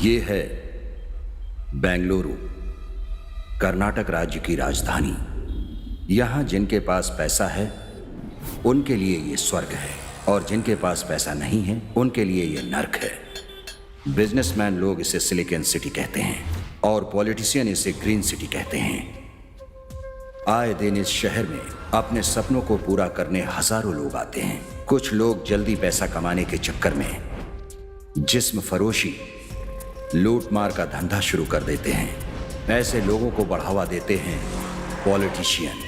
ये है बेंगलुरु, कर्नाटक राज्य की राजधानी। यहाँ जिनके पास पैसा है उनके लिए ये स्वर्ग है, और जिनके पास पैसा नहीं है उनके लिए ये नर्क है। बिजनेसमैन लोग इसे सिलिकॉन सिटी कहते हैं और पॉलिटिशियन इसे ग्रीन सिटी कहते हैं। आए दिन इस शहर में अपने सपनों को पूरा करने हजारों लोग आते हैं। कुछ लोग जल्दी पैसा कमाने के चक्कर में जिस्म फरोशी, लूट मार का धंधा शुरू कर देते हैं। ऐसे लोगों को बढ़ावा देते हैं पॉलिटिशियन,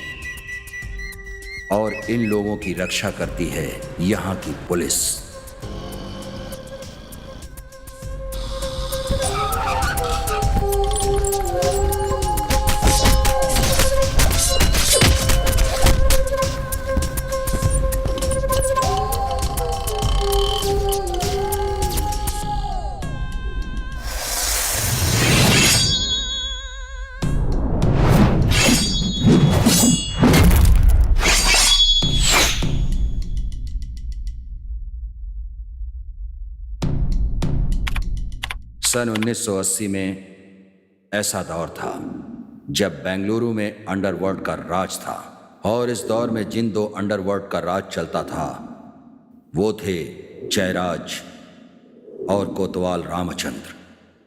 और इन लोगों की रक्षा करती है यहाँ की पुलिस। सन 1980 में ऐसा दौर था जब बेंगलुरु में अंडरवर्ल्ड का राज था, और इस दौर में जिन दो अंडरवर्ल्ड का राज चलता था वो थे जयराज और कोतवाल रामचंद्र।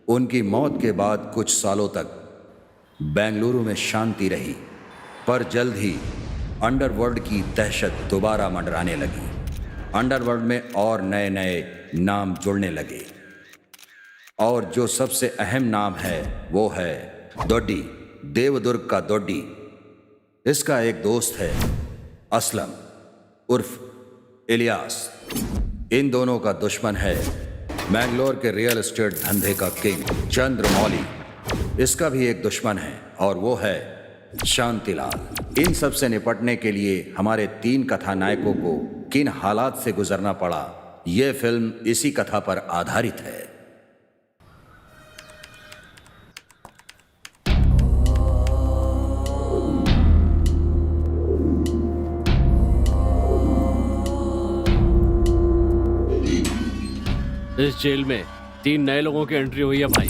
उनकी मौत के बाद कुछ सालों तक बेंगलुरु में शांति रही, पर जल्द ही अंडरवर्ल्ड की दहशत दोबारा मंडराने लगी। अंडरवर्ल्ड में और नए नए नाम जुड़ने लगे, और जो सबसे अहम नाम है वो है दोड्डी, देवदुर्ग का दोड्डी। इसका एक दोस्त है असलम उर्फ इलियास। इन दोनों का दुश्मन है मैंगलोर के रियल एस्टेट धंधे का किंग चंद्रमौली। इसका भी एक दुश्मन है और वो है शांतिलाल। इन सब से निपटने के लिए हमारे 3 कथानायकों को किन हालात से गुजरना पड़ा, ये फिल्म इसी कथा पर आधारित है। इस जेल में 3 नए लोगों की एंट्री हुई है भाई।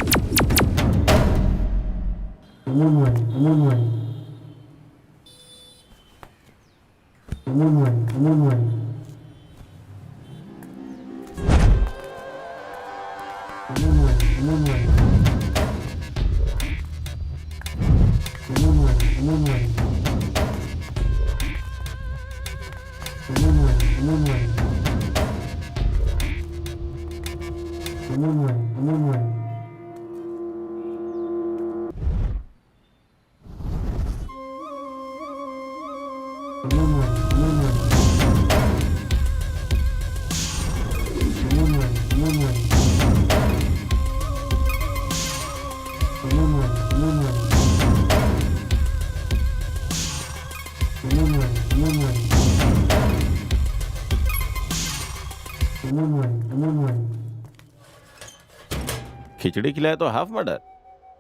खिचड़ी खिलाए तो हाफ मर्डर,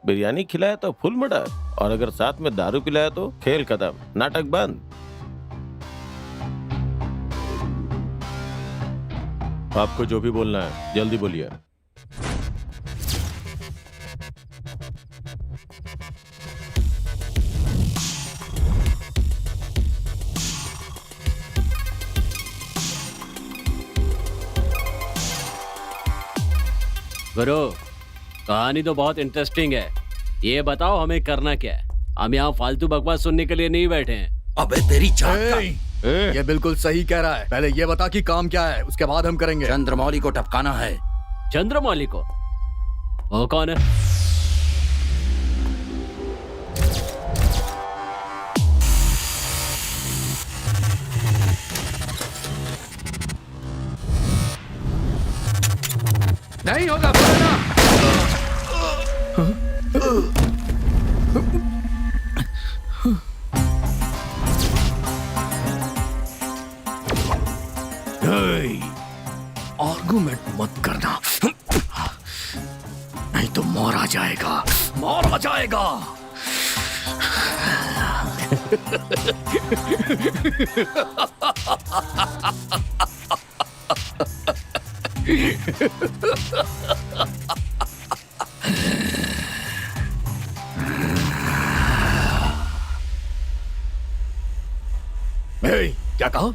बिरयानी खिलाए तो फुल मर्डर, और अगर साथ में दारू पिलाया तो खेल खत्म, नाटक बंद। आपको जो भी बोलना है जल्दी बोलिए। गुरु, कहानी तो बहुत इंटरेस्टिंग है। ये बताओ हमें करना क्या है? हम यहाँ फालतू बकवास सुनने के लिए नहीं बैठे हैं। अबे तेरी जात का। ये बिल्कुल सही कह रहा है। पहले ये बता कि काम क्या है, उसके बाद हम करेंगे। चंद्रमौली को टपकाना है। चंद्रमौली को? वो कौन है? नहीं होगा, बोलना। आर्गुमेंट मत करना, नहीं तो मारा जाएगा, मारा जाएगा। क्या कहा?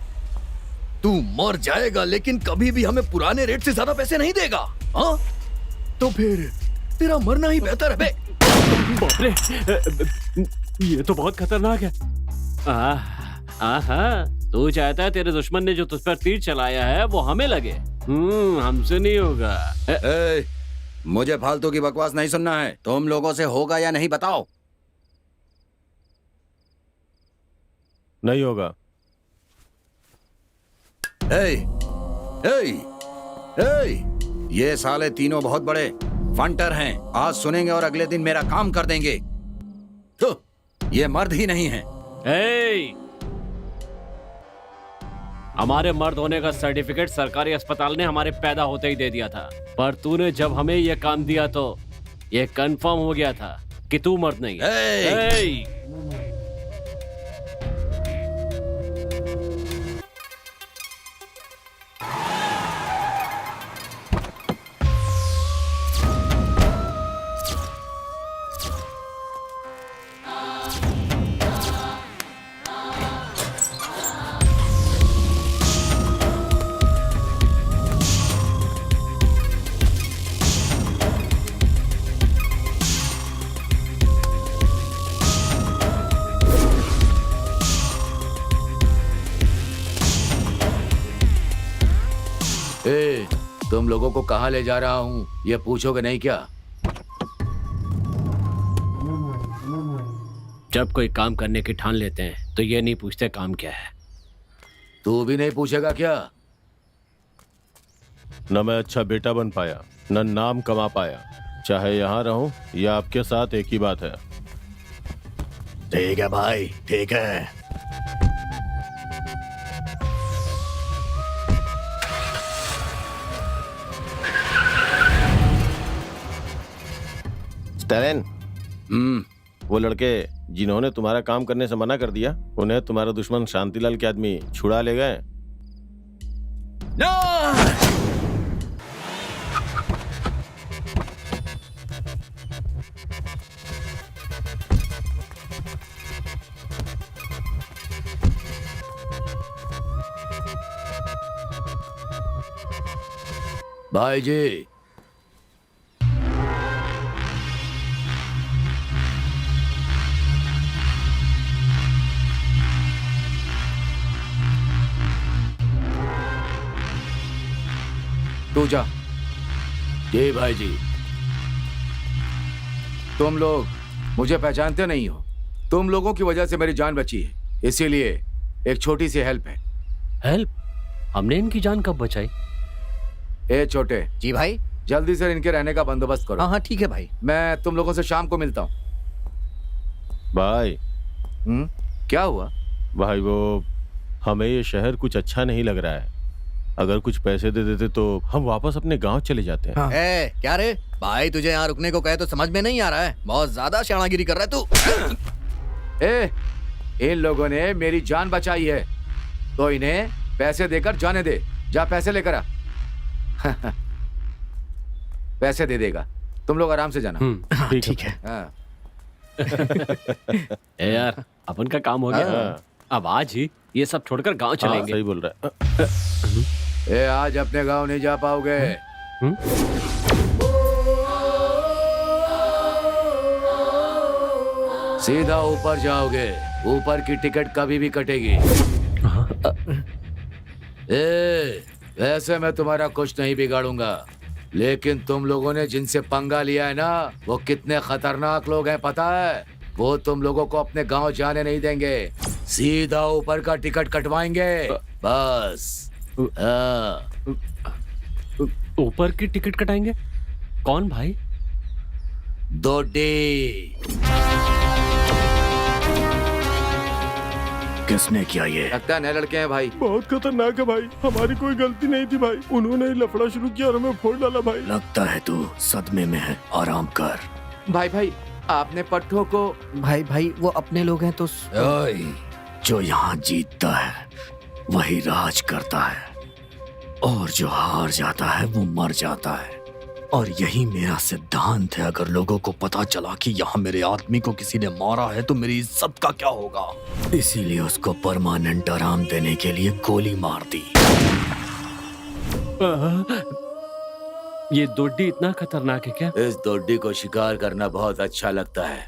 तू मर जाएगा लेकिन कभी भी हमें पुराने रेट से ज्यादा पैसे नहीं देगा, हाँ? तो फिर तेरा मरना ही बेहतर है बे। बाप रे, ये तो बहुत खतरनाक है। हाँ, तू चाहता है तेरे दुश्मन ने जो तुझ पर तीर चलाया है वो हमें लगे? हमसे नहीं होगा। मुझे फालतू की बकवास नहीं सुनना है। तुम लोगों से होगा या नहीं बताओ। नहीं होगा। ये साले तीनों बहुत बड़े फंटर हैं। आज सुनेंगे और अगले दिन मेरा काम कर देंगे। तो ये मर्द ही नहीं है। हमारे मर्द होने का सर्टिफिकेट सरकारी अस्पताल ने हमारे पैदा होते ही दे दिया था, पर तूने जब हमें ये काम दिया तो ये कंफर्म हो गया था कि तू मर्द नहीं है। तुम लोगों को कहाँ ले जा रहा हूँ ये पूछोगे नहीं क्या? जब कोई काम करने की ठान लेते हैं तो ये नहीं पूछते काम क्या है। तू भी नहीं पूछेगा क्या? न मैं अच्छा बेटा बन पाया, न नाम कमा पाया। चाहे यहाँ रहूं या आपके साथ एक ही बात है। ठीक है भाई, ठीक है। स्टैलिन, वो लड़के जिन्होंने तुम्हारा काम करने से मना कर दिया, उन्हें तुम्हारा दुश्मन शांतिलाल के आदमी छुड़ा ले गए। भाई जी, तू जा। जी भाई जी, तुम लोग मुझे पहचानते नहीं हो। तुम लोगों की वजह से मेरी जान बची है, इसीलिए एक छोटी सी हेल्प है। हेल्प? हमने इनकी जान कब बचाई? ए छोटे जी भाई। जल्दी से इनके रहने का बंदोबस्त करो। हाँ ठीक है भाई। मैं तुम लोगों से शाम को मिलता हूँ। भाई, क्या हुआ? भाई वो हमें ये शहर कुछ अच्छा नहीं लग रहा है। अगर कुछ पैसे दे देते तो हम वापस अपने गांव चले जाते हैं। क्या रे भाई, तुझे यहाँ रुकने को कहे तो समझ में नहीं आ रहा है। बहुत ज्यादा शानागिरी कर रहा है तू। इन लोगों ने मेरी जान बचाई है तो इन्हें पैसे देकर जाने दे। जा पैसे लेकर आ। पैसे दे देगा, तुम लोग आराम से जाना। ठीक है। यार, अपन का काम हो गया। अब आज ही ये सब छोड़कर गांव चलेंगे। सही बोल रहा है। आज अपने गांव नहीं जा पाओगे। सीधा ऊपर जाओगे। ऊपर की टिकट कभी भी कटेगी। वैसे मैं तुम्हारा कुछ नहीं बिगाड़ूंगा, लेकिन तुम लोगों ने जिनसे पंगा लिया है ना, वो कितने खतरनाक लोग हैं पता है? वो तुम लोगों को अपने गांव जाने नहीं देंगे। सीधा ऊपर का टिकट कटवाएंगे बस। ऊपर की टिकट कटाएंगे? कौन भाई? दोडी। किसने किया ये? लगता है नए लड़के हैं भाई। बहुत खतरनाक है भाई, हमारी कोई गलती नहीं थी भाई। उन्होंने लफड़ा शुरू किया और हमें फोड़ डाला भाई। लगता है तू सदमे में है, आराम कर। भाई आपने पट्टों को। भाई वो अपने लोग हैं तो जो यहाँ जीतता है वही राज करता है, और जो हार जाता है वो मर जाता है। और यही मेरा सिद्धांत है। अगर लोगों को पता चला कि यहाँ मेरे आदमी को किसी ने मारा है तो मेरी इज्जत का क्या होगा। इसीलिए उसको परमानेंट आराम देने के लिए गोली मार दी। ये दोड्डी इतना खतरनाक है क्या? इस दोड्डी को शिकार करना बहुत अच्छा लगता है।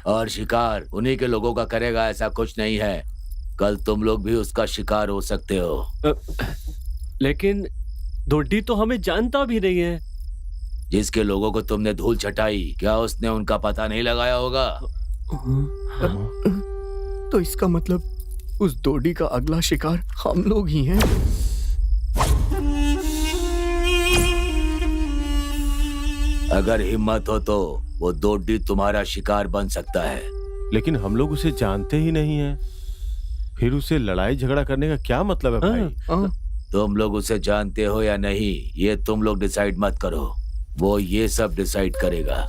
और शिकार उन्हीं के लोगों का करेगा, ऐसा कुछ नहीं है। कल तुम लोग भी उसका शिकार हो सकते हो। लेकिन दोड्डी तो हमें जानता भी नहीं है। जिसके लोगों को तुमने धूल चटाई, क्या उसने उनका पता नहीं लगाया होगा? तो इसका मतलब उस दोडी का अगला शिकार हम लोग ही हैं। अगर हिम्मत हो तो वो दोडी तुम्हारा शिकार बन सकता है। लेकिन हम लोग उसे जानते ही नहीं है, फिर उसे लड़ाई झगड़ा करने का क्या मतलब है भाई? तुम लोग उसे जानते हो या नहीं, ये तुम लोग डिसाइड मत करो, वो ये सब डिसाइड करेगा।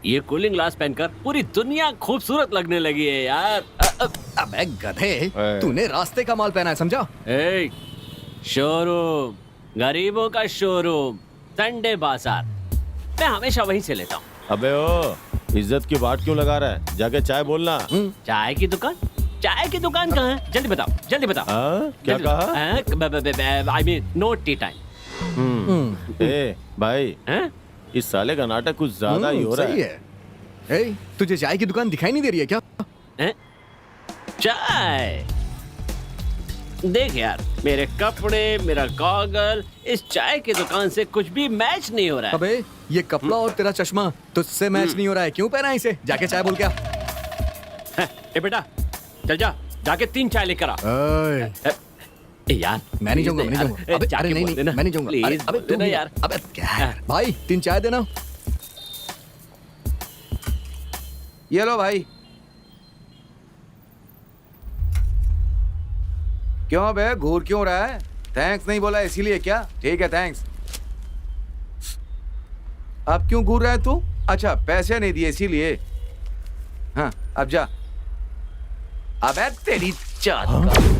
ये कूलिंग ग्लास पहनकर पूरी दुनिया खूबसूरत लगने लगी है यार। अबे गधे, तूने रास्ते का माल पहना है, समझा? ए, शोरूम, गरीबों का शोरूम, संडे बाजार, मैं हमेशा वहीं से लेता हूँ। अबे ओ, इज्जत की बात क्यों लगा रहा है? जाके चाय बोलना। चाय की दुकान? चाय की दुकान कहाँ है? जल्दी बताओ, जल्दी बताओ। क्या कहा? I mean no tea time. ए भाई, इस साले का नाटक कुछ ज्यादा ही हो रहा सही है। ए, तुझे चाय की दुकान दिखाई नहीं दे रही है क्या? चाय देख यार, मेरे कपड़े, मेरा गॉगल, इस चाय की दुकान से कुछ भी मैच नहीं हो रहा है। अबे ये कपड़ा और तेरा चश्मा तुझसे मैच नहीं हो रहा है, क्यों पहना है इसे? जाके चाय बोल क्या? ए बेटा, चल जा, जाके 3 चाय लेकर आ। यार मैं नहीं जाऊंगा, मैं नहीं जाऊंगा। अबे अरे नहीं, मैं नहीं जाऊंगा। अरे अबे तू देना यार। अबे क्या भाई, 3 चाय देना। ये लो भाई। क्यों बे, घूर क्यों रहा है? थैंक्स नहीं बोला इसीलिए क्या? ठीक है, थैंक्स। अब क्यों घूर रहा है तू? अच्छा, पैसे नहीं दिए इसीलिए। हाँ, अब जा। अबे तेरी चाट का।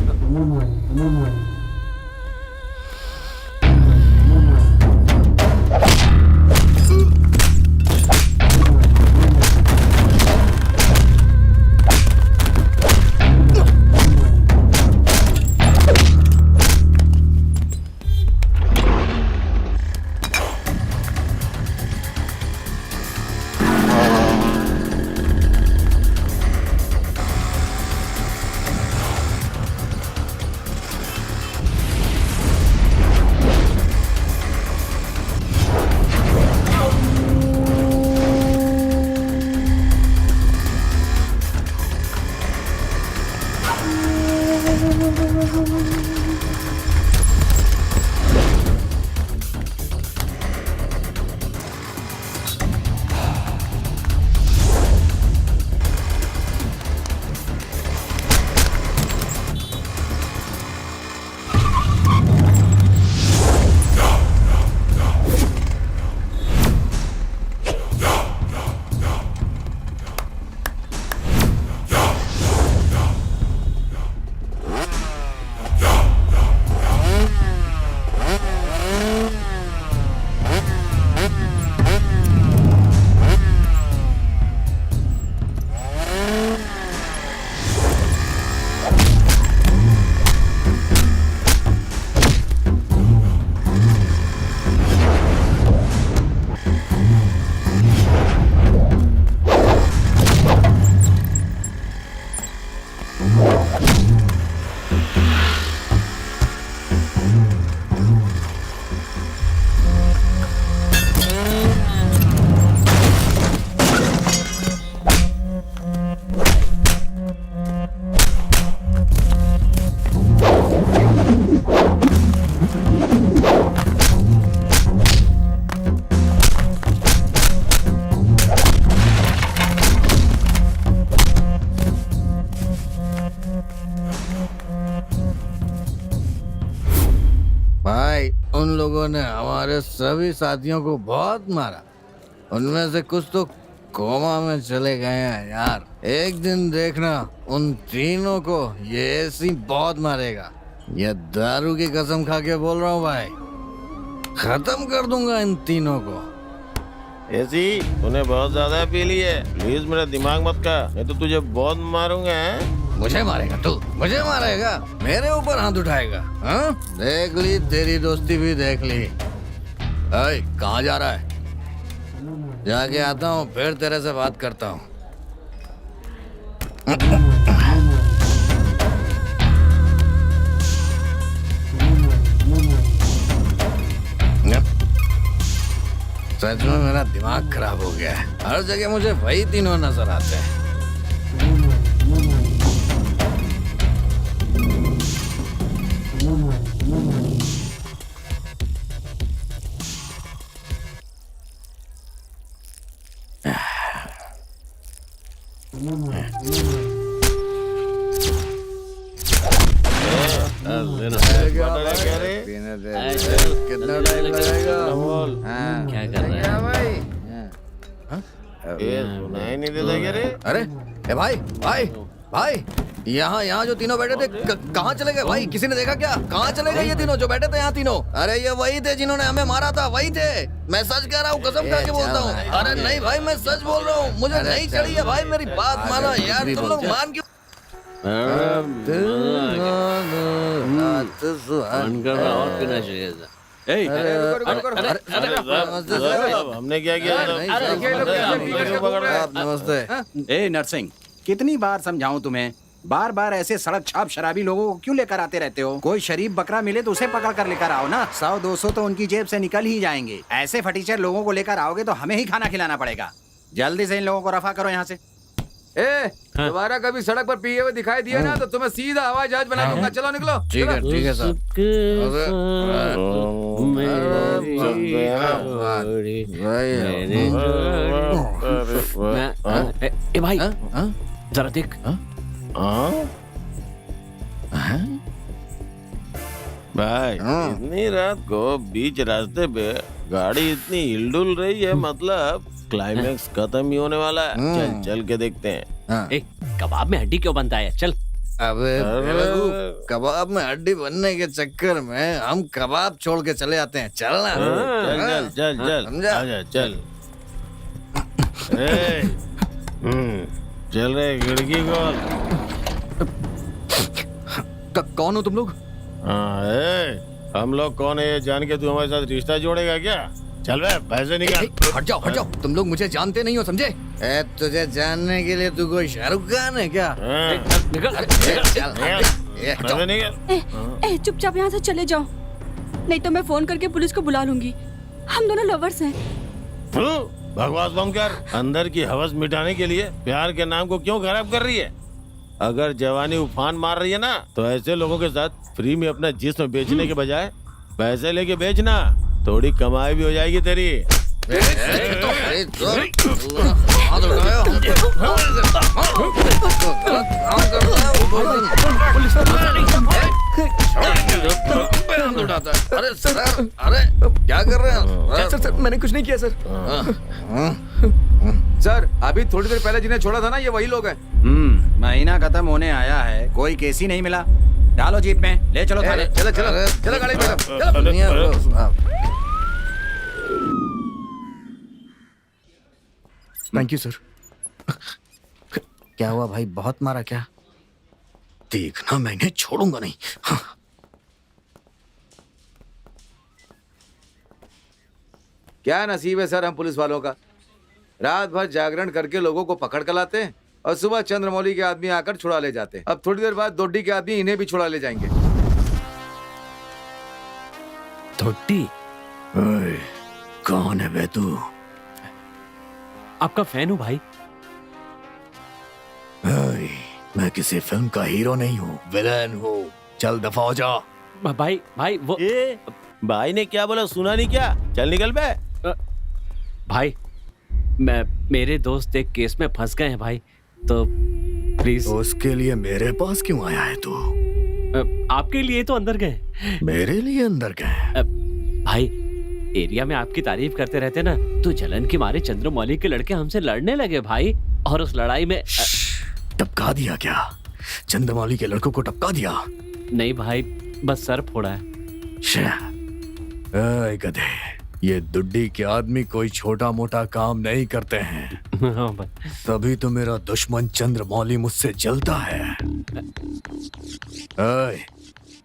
लोगों ने हमारे सभी साथियों को बहुत मारा। उनमें से कुछ तो कोमा में चले गए हैं यार। एक दिन देखना उन तीनों को ये ऐसी बहुत मारेगा। ये दारू की कसम खा के बोल रहा हूँ भाई, खत्म कर दूंगा इन तीनों को। ऐसी तूने बहुत ज्यादा पी ली है, प्लीज मेरा दिमाग मत खा, नहीं तो तुझे बहुत मारूंगा। हैं? मुझे मारेगा तू? मुझे मारेगा? मेरे ऊपर हाथ उठाएगा? हाँ? देख ली तेरी दोस्ती भी देख ली। अरे कहाँ जा रहा है? जाके आता हूँ, फिर तेरे से बात करता हूँ। सच में मेरा दिमाग खराब हो गया है। हर जगह मुझे वही तीनों नजर आते हैं। कितना टाइम लगेगा? क्या कर रहा है भाई? ये सुनाई नहीं देता क्या रे? अरे ए भाई भाई भाई, यहाँ जो तीनों बैठे थे कहाँ चले गए भाई? किसी ने देखा क्या? कहाँ चले गए ये तीनों जो बैठे थे यहाँ तीनों? अरे ये वही थे जिन्होंने हमें मारा था, वही थे। मैं सच कह रहा हूँ, कसम खा के बोलता हूँ। अरे नहीं भाई, मैं सच बोल रहा हूँ, मुझे नहीं चढ़ी है भाई, मेरी बात मानो यार। तुम लोग मान क्यों? मन कर रहा और पीना चाहिए था। हमने क्या किया? नमस्ते। ए नरसिंह, कितनी बार समझाऊं तुम्हें? बार बार ऐसे सड़क छाप शराबी लोगों को क्यों लेकर आते रहते हो? कोई शरीफ बकरा मिले तो उसे पकड़ कर लेकर आओ ना। 100-200 तो उनकी जेब से निकल ही जाएंगे। ऐसे फटीचर लोगों को लेकर आओगे तो हमें ही खाना खिलाना पड़ेगा। जल्दी से इन लोगों को रफा करो यहाँ से। दोबारा कभी सड़क पर पिए हुए दिखाई दिया ना तो तुम्हें सीधा हवाई जहाज बना दूंगा। चलो निकलो। ठीक है सर। ए भाई जरा देख। भाई इतनी रात को बीच रास्ते पे गाड़ी इतनी हिलडुल रही है, मतलब क्लाइमेक्स खत्म ही होने वाला है। चल चल के देखते हैं। ए, कबाब में हड्डी क्यों बनता है? चल। अबे बेवकूफ, कबाब में हड्डी बनने के चक्कर में हम कबाब छोड़ के चले आते हैं। चलना। चल चल चल चल समझा? आजा चल। चल रहे खिड़की खोल। कौन हो तुम लोग? हम लोग कौन है ये जान के तू हमारे साथ रिश्ता जोड़ेगा क्या? चल बे, पैसे निकाल। हट जाओ। तुम लोग मुझे जानते नहीं हो, समझे? तुझे जानने के लिए तू कोई शाहरुख खान है क्या? निकल। पैसे निकाल। ए, चुपचाप यहाँ से चले जाओ, नहीं तो मैं फोन करके पुलिस को बुला लूंगी। हम दोनों लवर्स हैं। बकवास बंद कर। अंदर की हवस मिटाने के लिए प्यार के नाम को क्यों खराब कर रही है? अगर जवानी उफान मार रही है ना, तो ऐसे लोगों के साथ फ्री में अपना जिस्म बेचने के बजाय पैसे लेके बेचना, थोड़ी कमाई भी हो जाएगी तेरी। अरे सर, अरे क्या कर रहे हैं? सर मैंने कुछ नहीं किया सर। सर अभी थोड़ी देर पहले जिन्हें छोड़ा था ना, ये वही लोग हैं। महीना खत्म होने आया है, कोई केस ही नहीं मिला। डालो जीप में, ले चलो थाने। चलो गाड़ी में बैठो। Thank you sir. क्या हुआ भाई, बहुत मारा क्या? देखना, मैं इन्हें छोड़ूंगा नहीं। क्या नसीब है सर हम पुलिस वालों का। रात भर जागरण करके लोगों को पकड़ कर लाते हैं और सुबह चंद्रमौली के आदमी आकर छुड़ा ले जाते हैं। अब थोड़ी देर बाद दोड्डी के आदमी इन्हें भी छुड़ा ले जाएंगे। दोड्डी? कौन है बे तू? आपका फैन हूँ भाई। मैं किसी फिल्म का हीरो नहीं हूँ, विलेन हूँ। चल दफा हो जा। भाई वो भाई ने क्या बोला सुना नहीं क्या? चल निकल बे। भाई मेरे दोस्त एक केस में फंस गए हैं भाई, तो प्लीज। उसके लिए मेरे पास क्यों आया है तू? आपके लिए तो अंदर गए। मेरे लिए अंदर गए? भाई एरिया में आपकी तारीफ करते रहते ना, तो जलन के मारे चंद्रमौली के लड़के हमसे लड़ने लगे भाई। और उस लड़ाई में टपका दिया क्या? चंद्रमौली के लड़कों को टपका दिया? नहीं भाई, बस सर फोड़ा है। गधे, ये दुड्डी के आदमी कोई छोटा मोटा काम नहीं करते हैं। हाँ भाई। तभी तो मेरा दुश्मन चंद्रमौली मुझसे जलता है।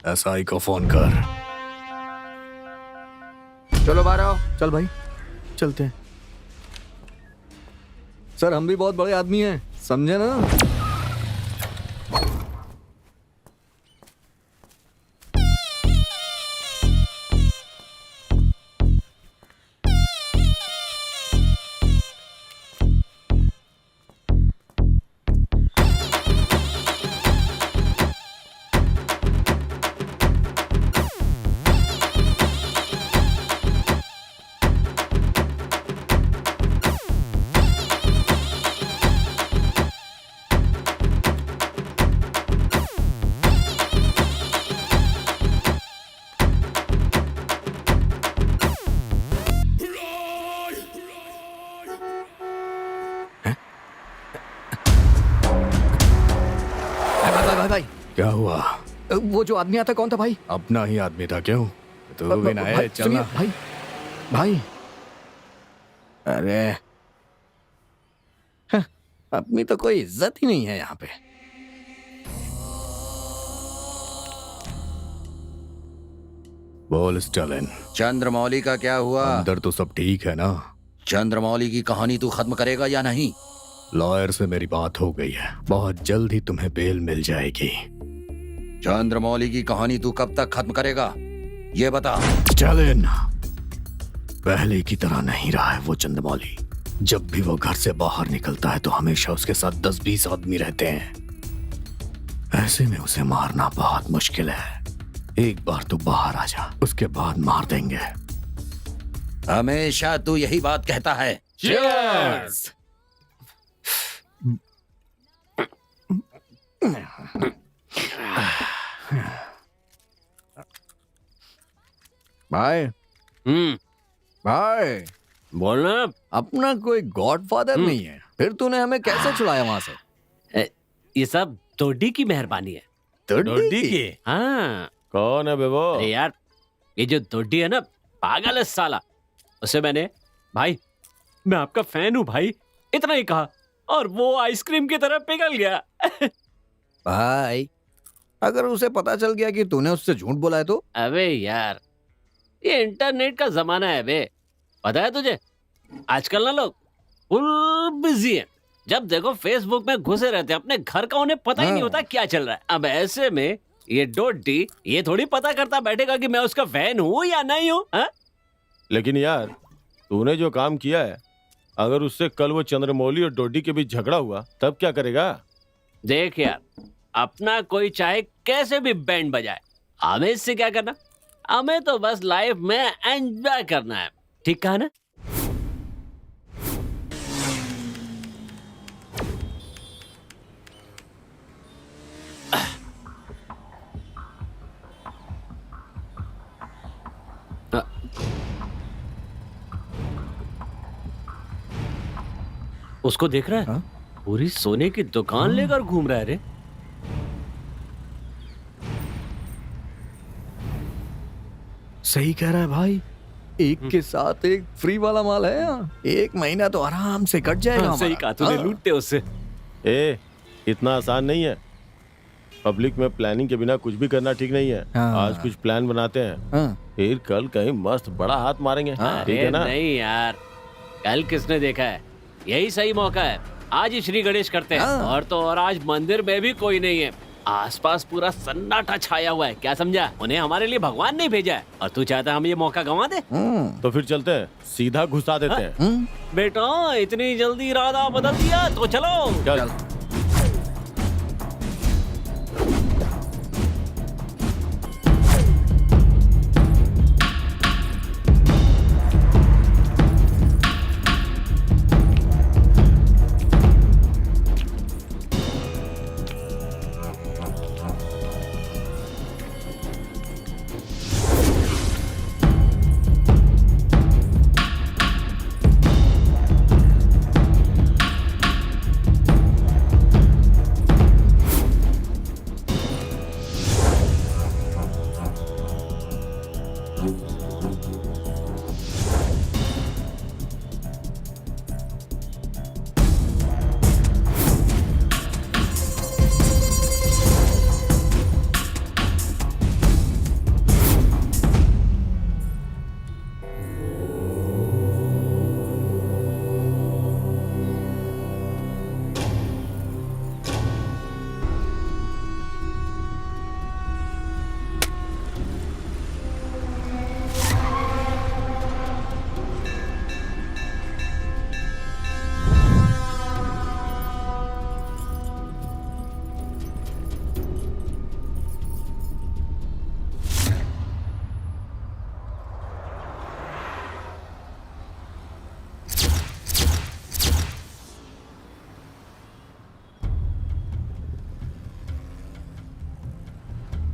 एसआई को फोन कर। चलो बाहर आओ। चल भाई, चलते हैं। सर हम भी बहुत बड़े आदमी हैं, समझे ना? भाई क्या हुआ? वो जो आदमी आता कौन था भाई? अपना ही आदमी था। क्यों तू भी ना है? चलना भाई। भाई अरे अपनी तो कोई इज्जत ही नहीं है यहाँ पे। बोल स्टालिन, चंद्रमौली का क्या हुआ? अंदर तो सब ठीक है ना? चंद्रमौली की कहानी तू खत्म करेगा या नहीं? लॉयर से मेरी बात हो गई है, बहुत जल्द ही तुम्हें बेल मिल जाएगी। चंद्रमौली की कहानी तू कब तक खत्म करेगा, ये बता। स्टालिन, पहले की तरह नहीं रहा है वो चंद्रमौली। जब भी वो घर से बाहर निकलता है तो हमेशा उसके साथ 10-20 आदमी रहते हैं। ऐसे में उसे मारना बहुत मुश्किल है। एक बार तू बाहर आ जा, उसके बाद मार देंगे। हमेशा तू यही बात कहता है। Cheers! भाई भाई बोलना। अपना कोई गॉडफादर नहीं है, फिर तूने हमें कैसे छुड़ाया वहां से? ये सब तोडी की मेहरबानी है। डोडी की? हाँ। कौन है बेबो? अरे यार, ये जो तोडी है ना, पागल है साला। उसे मैंने, भाई मैं आपका फैन हूँ भाई, इतना ही कहा और वो आइसक्रीम की तरह पिघल गया। भाई अगर उसे पता चल गया कि तूने उससे झूठ बोला है तो? अबे यार, ये इंटरनेट का जमाना है बे, पता है तुझे? आजकल ना लोग फुल बिजी हैं, जब देखो फेसबुक में घुसे रहते हैं, अपने घर का उन्हें पता ही नहीं होता क्या चल रहा है। अब ऐसे में ये डोडी ये थोड़ी पता करता बैठेगा कि मैं उसका फैन हूँ या नहीं हूँ। लेकिन यार, तूने जो काम किया है, अगर उससे कल वो चंद्रमौली और डोडी के बीच झगड़ा हुआ तब क्या करेगा? देख यार, अपना कोई चाहे कैसे भी बैंड बजाए, हमें इससे क्या करना? हमें तो बस लाइफ में एंजॉय करना है, ठीक कहा ना? उसको देख रहा है? पूरी सोने की दुकान लेकर घूम रहा है रे। सही कह रहा है भाई, एक के साथ एक फ्री वाला माल है यहाँ। 1 महीना तो आराम से कट जाएगा। सही कहा तूने, लूटते उससे। इतना आसान नहीं है। पब्लिक में प्लानिंग के बिना कुछ भी करना ठीक नहीं है। आज कुछ प्लान बनाते हैं, फिर कल कहीं मस्त बड़ा हाथ मारेंगे। ठीक है ना? नहीं यार, कल किसने देखा है? यही सही मौका है, आज ही श्री गणेश करते हैं। और तो और आज मंदिर में भी कोई नहीं है, आसपास पूरा सन्नाटा छाया हुआ है। क्या समझा? उन्हें हमारे लिए भगवान नहीं भेजा है, और तू चाहता हम ये मौका गंवा दे? तो फिर चलते हैं, सीधा घुसा देते हैं। बेटा इतनी जल्दी इरादा बदल दिया तो चलो। चल।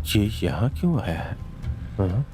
ये यहाँ क्यों आया है? हाँ?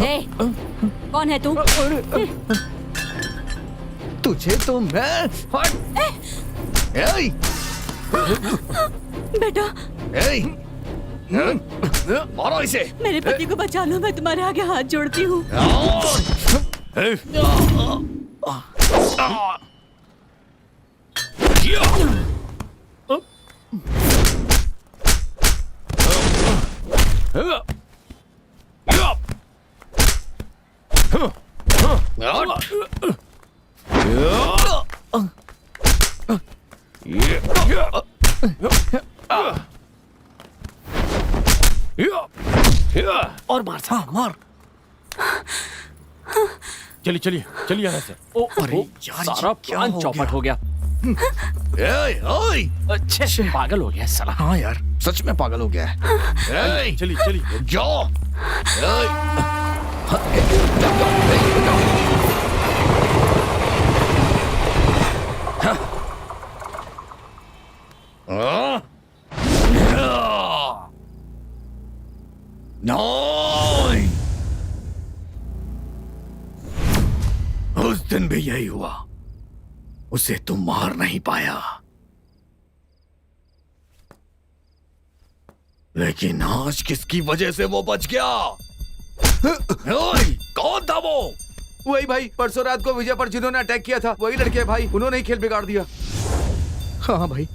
ए, कौन है तू? तुझे तो मैं बेटा, मारो इसे। मेरे पति को बचा लो, मैं तुम्हारे आगे हाथ जोड़ती हूँ। और मार सा मार। चलिए चलिए चलिए यहाँ से। ओ, अरे ओ, यार, सारा ये क्या प्लान हो चौपट गया? हो गया। अच्छे पागल हो गया साला। हाँ यार, सच में पागल हो गया है। चलिए चलिए। जाओ। उस दिन भी यही हुआ, उसे तुम मार नहीं पाया, लेकिन आज किसकी वजह से वो बच गया? ओए, कौन था वो? वही भाई, परसों रात को विजय पर जिन्होंने अटैक किया था, वही लड़के भाई, उन्होंने ही खेल बिगाड़ दिया। हाँ भाई,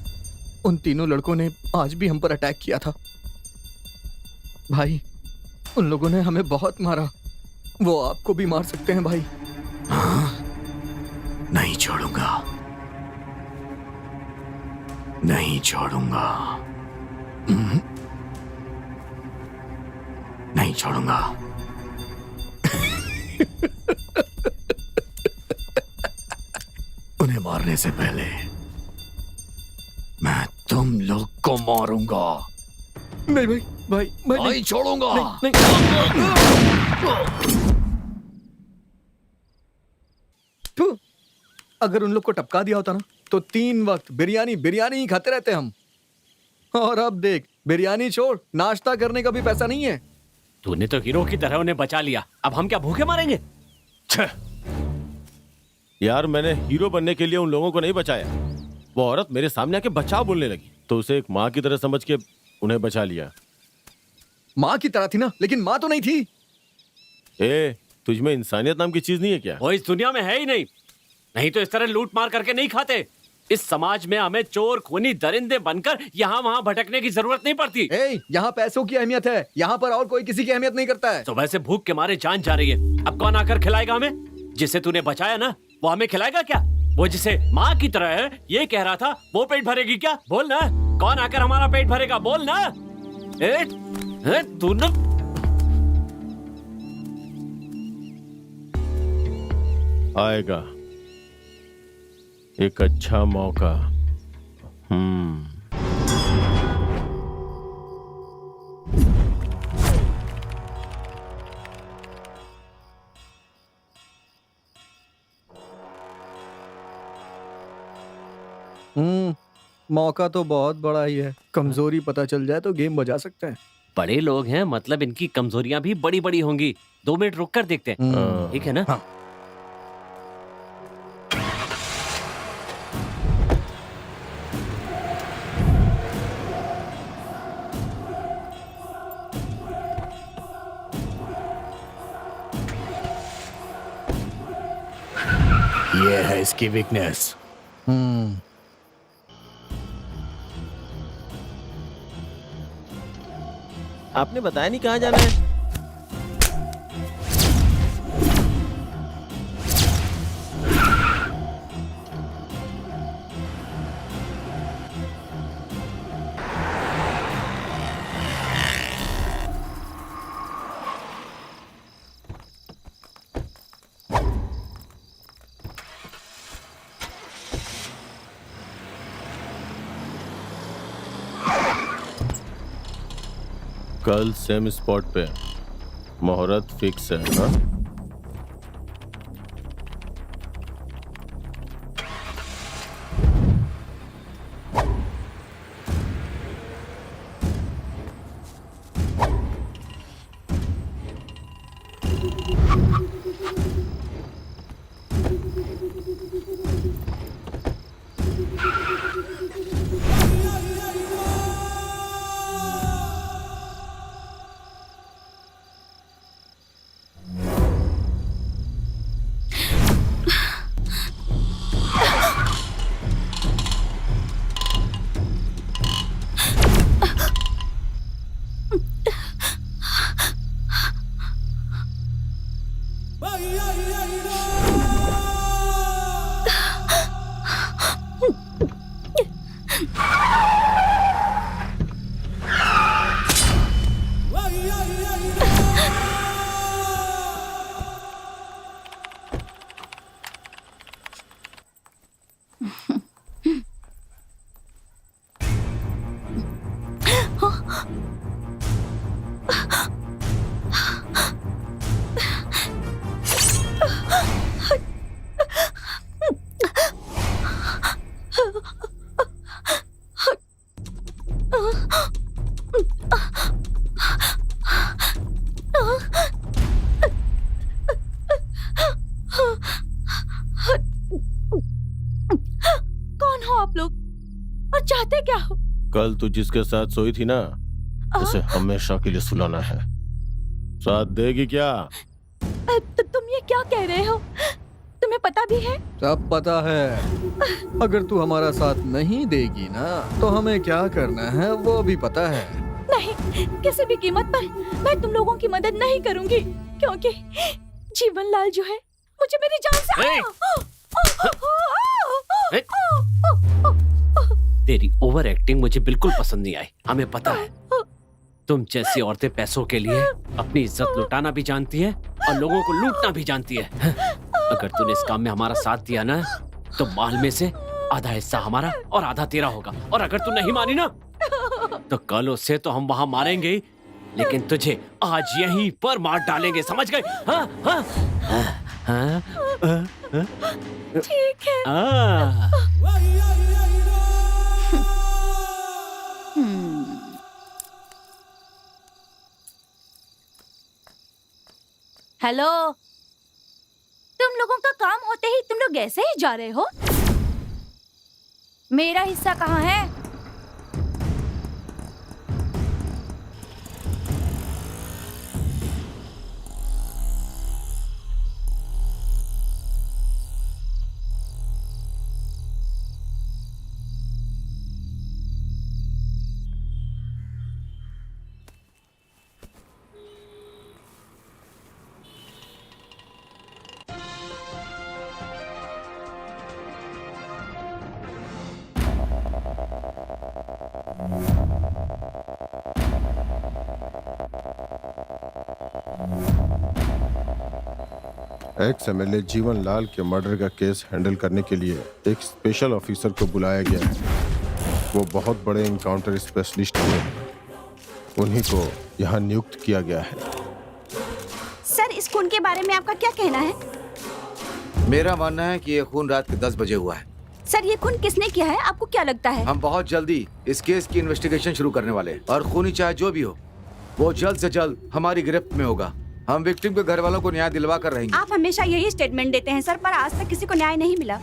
उन तीनों लड़कों ने आज भी हम पर अटैक किया था भाई। उन लोगों ने हमें बहुत मारा, वो आपको भी मार सकते हैं भाई। हाँ? नहीं छोड़ूंगा, नहीं छोड़ूंगा, नहीं छोड़ूंगा। उन्हें मारने से पहले मैं तुम लोग को मारूंगा। नहीं भाई, भाई मैं नहीं छोड़ूंगा। नहीं, तो अगर उन लोग को टपका दिया होता ना, तो 3 वक्त बिरयानी बिरयानी ही खाते रहते हम। और अब देख, बिरयानी छोड़, नाश्ता करने का भी पैसा नहीं है। तूने तो हीरो की तरह उन्हें बचा लिया, अब हम क्या भूखे मारेंगे? यार मैंने हीरो बनने के लिए उन लोगों को नहीं बचाया। वो औरत मेरे सामने आके बचाव बोलने लगी, तो उसे एक माँ की तरह समझ के उन्हें बचा लिया। माँ की तरह थी ना, लेकिन माँ तो नहीं थी। तुझमें इंसानियत नाम की चीज नहीं है क्या? वो इस दुनिया में है ही नहीं तो इस तरह लूट मार करके नहीं खाते। इस समाज में हमें चोर खूनी दरिंदे बनकर यहाँ वहाँ भटकने की जरूरत नहीं पड़ती। यहाँ पैसों की अहमियत है, यहाँ पर और कोई किसी की अहमियत नहीं करता है। तो वैसे भूख के मारे जान जा रही है, अब कौन आकर खिलाएगा हमें? जिसे तूने बचाया ना, वो हमें खिलाएगा क्या? वो जिसे माँ की तरह है ये कह रहा था, वो पेट भरेगी क्या? बोल ना, कौन आकर हमारा पेट भरेगा? बोल ना। तू ना आएगा एक अच्छा मौका। मौका तो बहुत बड़ा ही है, कमजोरी पता चल जाए तो गेम बजा सकते हैं। बड़े लोग हैं, मतलब इनकी कमजोरियां भी बड़ी बड़ी होंगी। 2 मिनट रुक कर देखते हैं, ठीक है ना? हाँ। ये है इसकी वीकनेस। आपने बताया नहीं कहाँ जाना है? कल सेम स्पॉट पे मुहूर्त फिक्स है ना? कौन हो आप लोग और चाहते क्या हो? कल तू जिसके साथ सोई थी ना, उसे हमेशा के लिए सुलाना है। साथ देगी क्या? तुम ये क्या कह रहे हो? तुम्हें पता भी है? सब पता है। अगर तू हमारा साथ नहीं देगी ना तो हमें क्या करना है वो भी पता है। नहीं, किसी भी कीमत पर मैं तुम लोगों की मदद नहीं करूंगी, क्योंकि जीवन लाल जो है मुझे मेरी जान से तेरी ओवर एक्टिंग मुझे बिल्कुल पसंद नहीं आई। हमें पता है तुम जैसी औरतें पैसों के लिए अपनी इज्जत लुटाना भी जानती है और लोगों को लूटना भी जानती है। अगर तूने इस काम में हमारा साथ दिया ना तो माल में से आधा हिस्सा हमारा और आधा तेरा होगा। और अगर तू नहीं मानी ना तो कल उससे तो हम वहां मारेंगे ही, लेकिन तुझे आज यहीं पर मार डालेंगे, समझ गए? हाँ हाँ हाँ ठीक है। हेलो, तुम लोगों का काम होते ही तुम लोग ऐसे ही जा रहे हो? मेरा हिस्सा कहाँ है? एक्स एमएलए जीवन लाल के मर्डर का केस हैंडल करने के लिए एक स्पेशल ऑफिसर को बुलाया गया है। वो बहुत बड़े इनकाउंटर स्पेशलिस्ट हैं। उन्हीं को यहाँ नियुक्त किया गया है। सर, इस खून के बारे में आपका क्या कहना है? मेरा मानना है कि ये खून रात के 10 बजे हुआ है। सर ये खून किसने किया है, आपको क्या लगता है? हम बहुत जल्दी इस केस की इन्वेस्टिगेशन शुरू करने वाले हैं और खूनी चाहे जो भी हो वो जल्द से जल्द हमारी गिरफ्त में होगा। हम विक्टिम के घर वालों को न्याय दिलवा कर रहेंगे। आप हमेशा यही स्टेटमेंट देते हैं सर, पर आज तक किसी को न्याय नहीं मिला।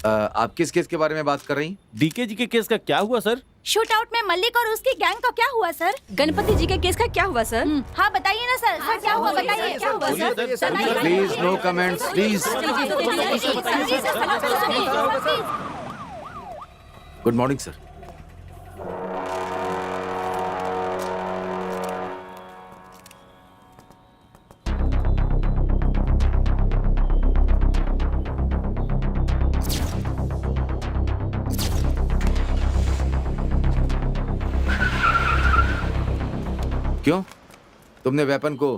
आप किस केस के बारे में बात कर रही? डीके जी के केस का क्या हुआ सर? शूट आउट में मल्लिक और उसकी गैंग का क्या हुआ सर? गणपति जी के केस का क्या हुआ सर? हाँ बताइए ना सर, सर क्या हुआ बताइए, क्या हुआ sir? Please no comments please. Good morning sir. क्यों, तुमने वेपन को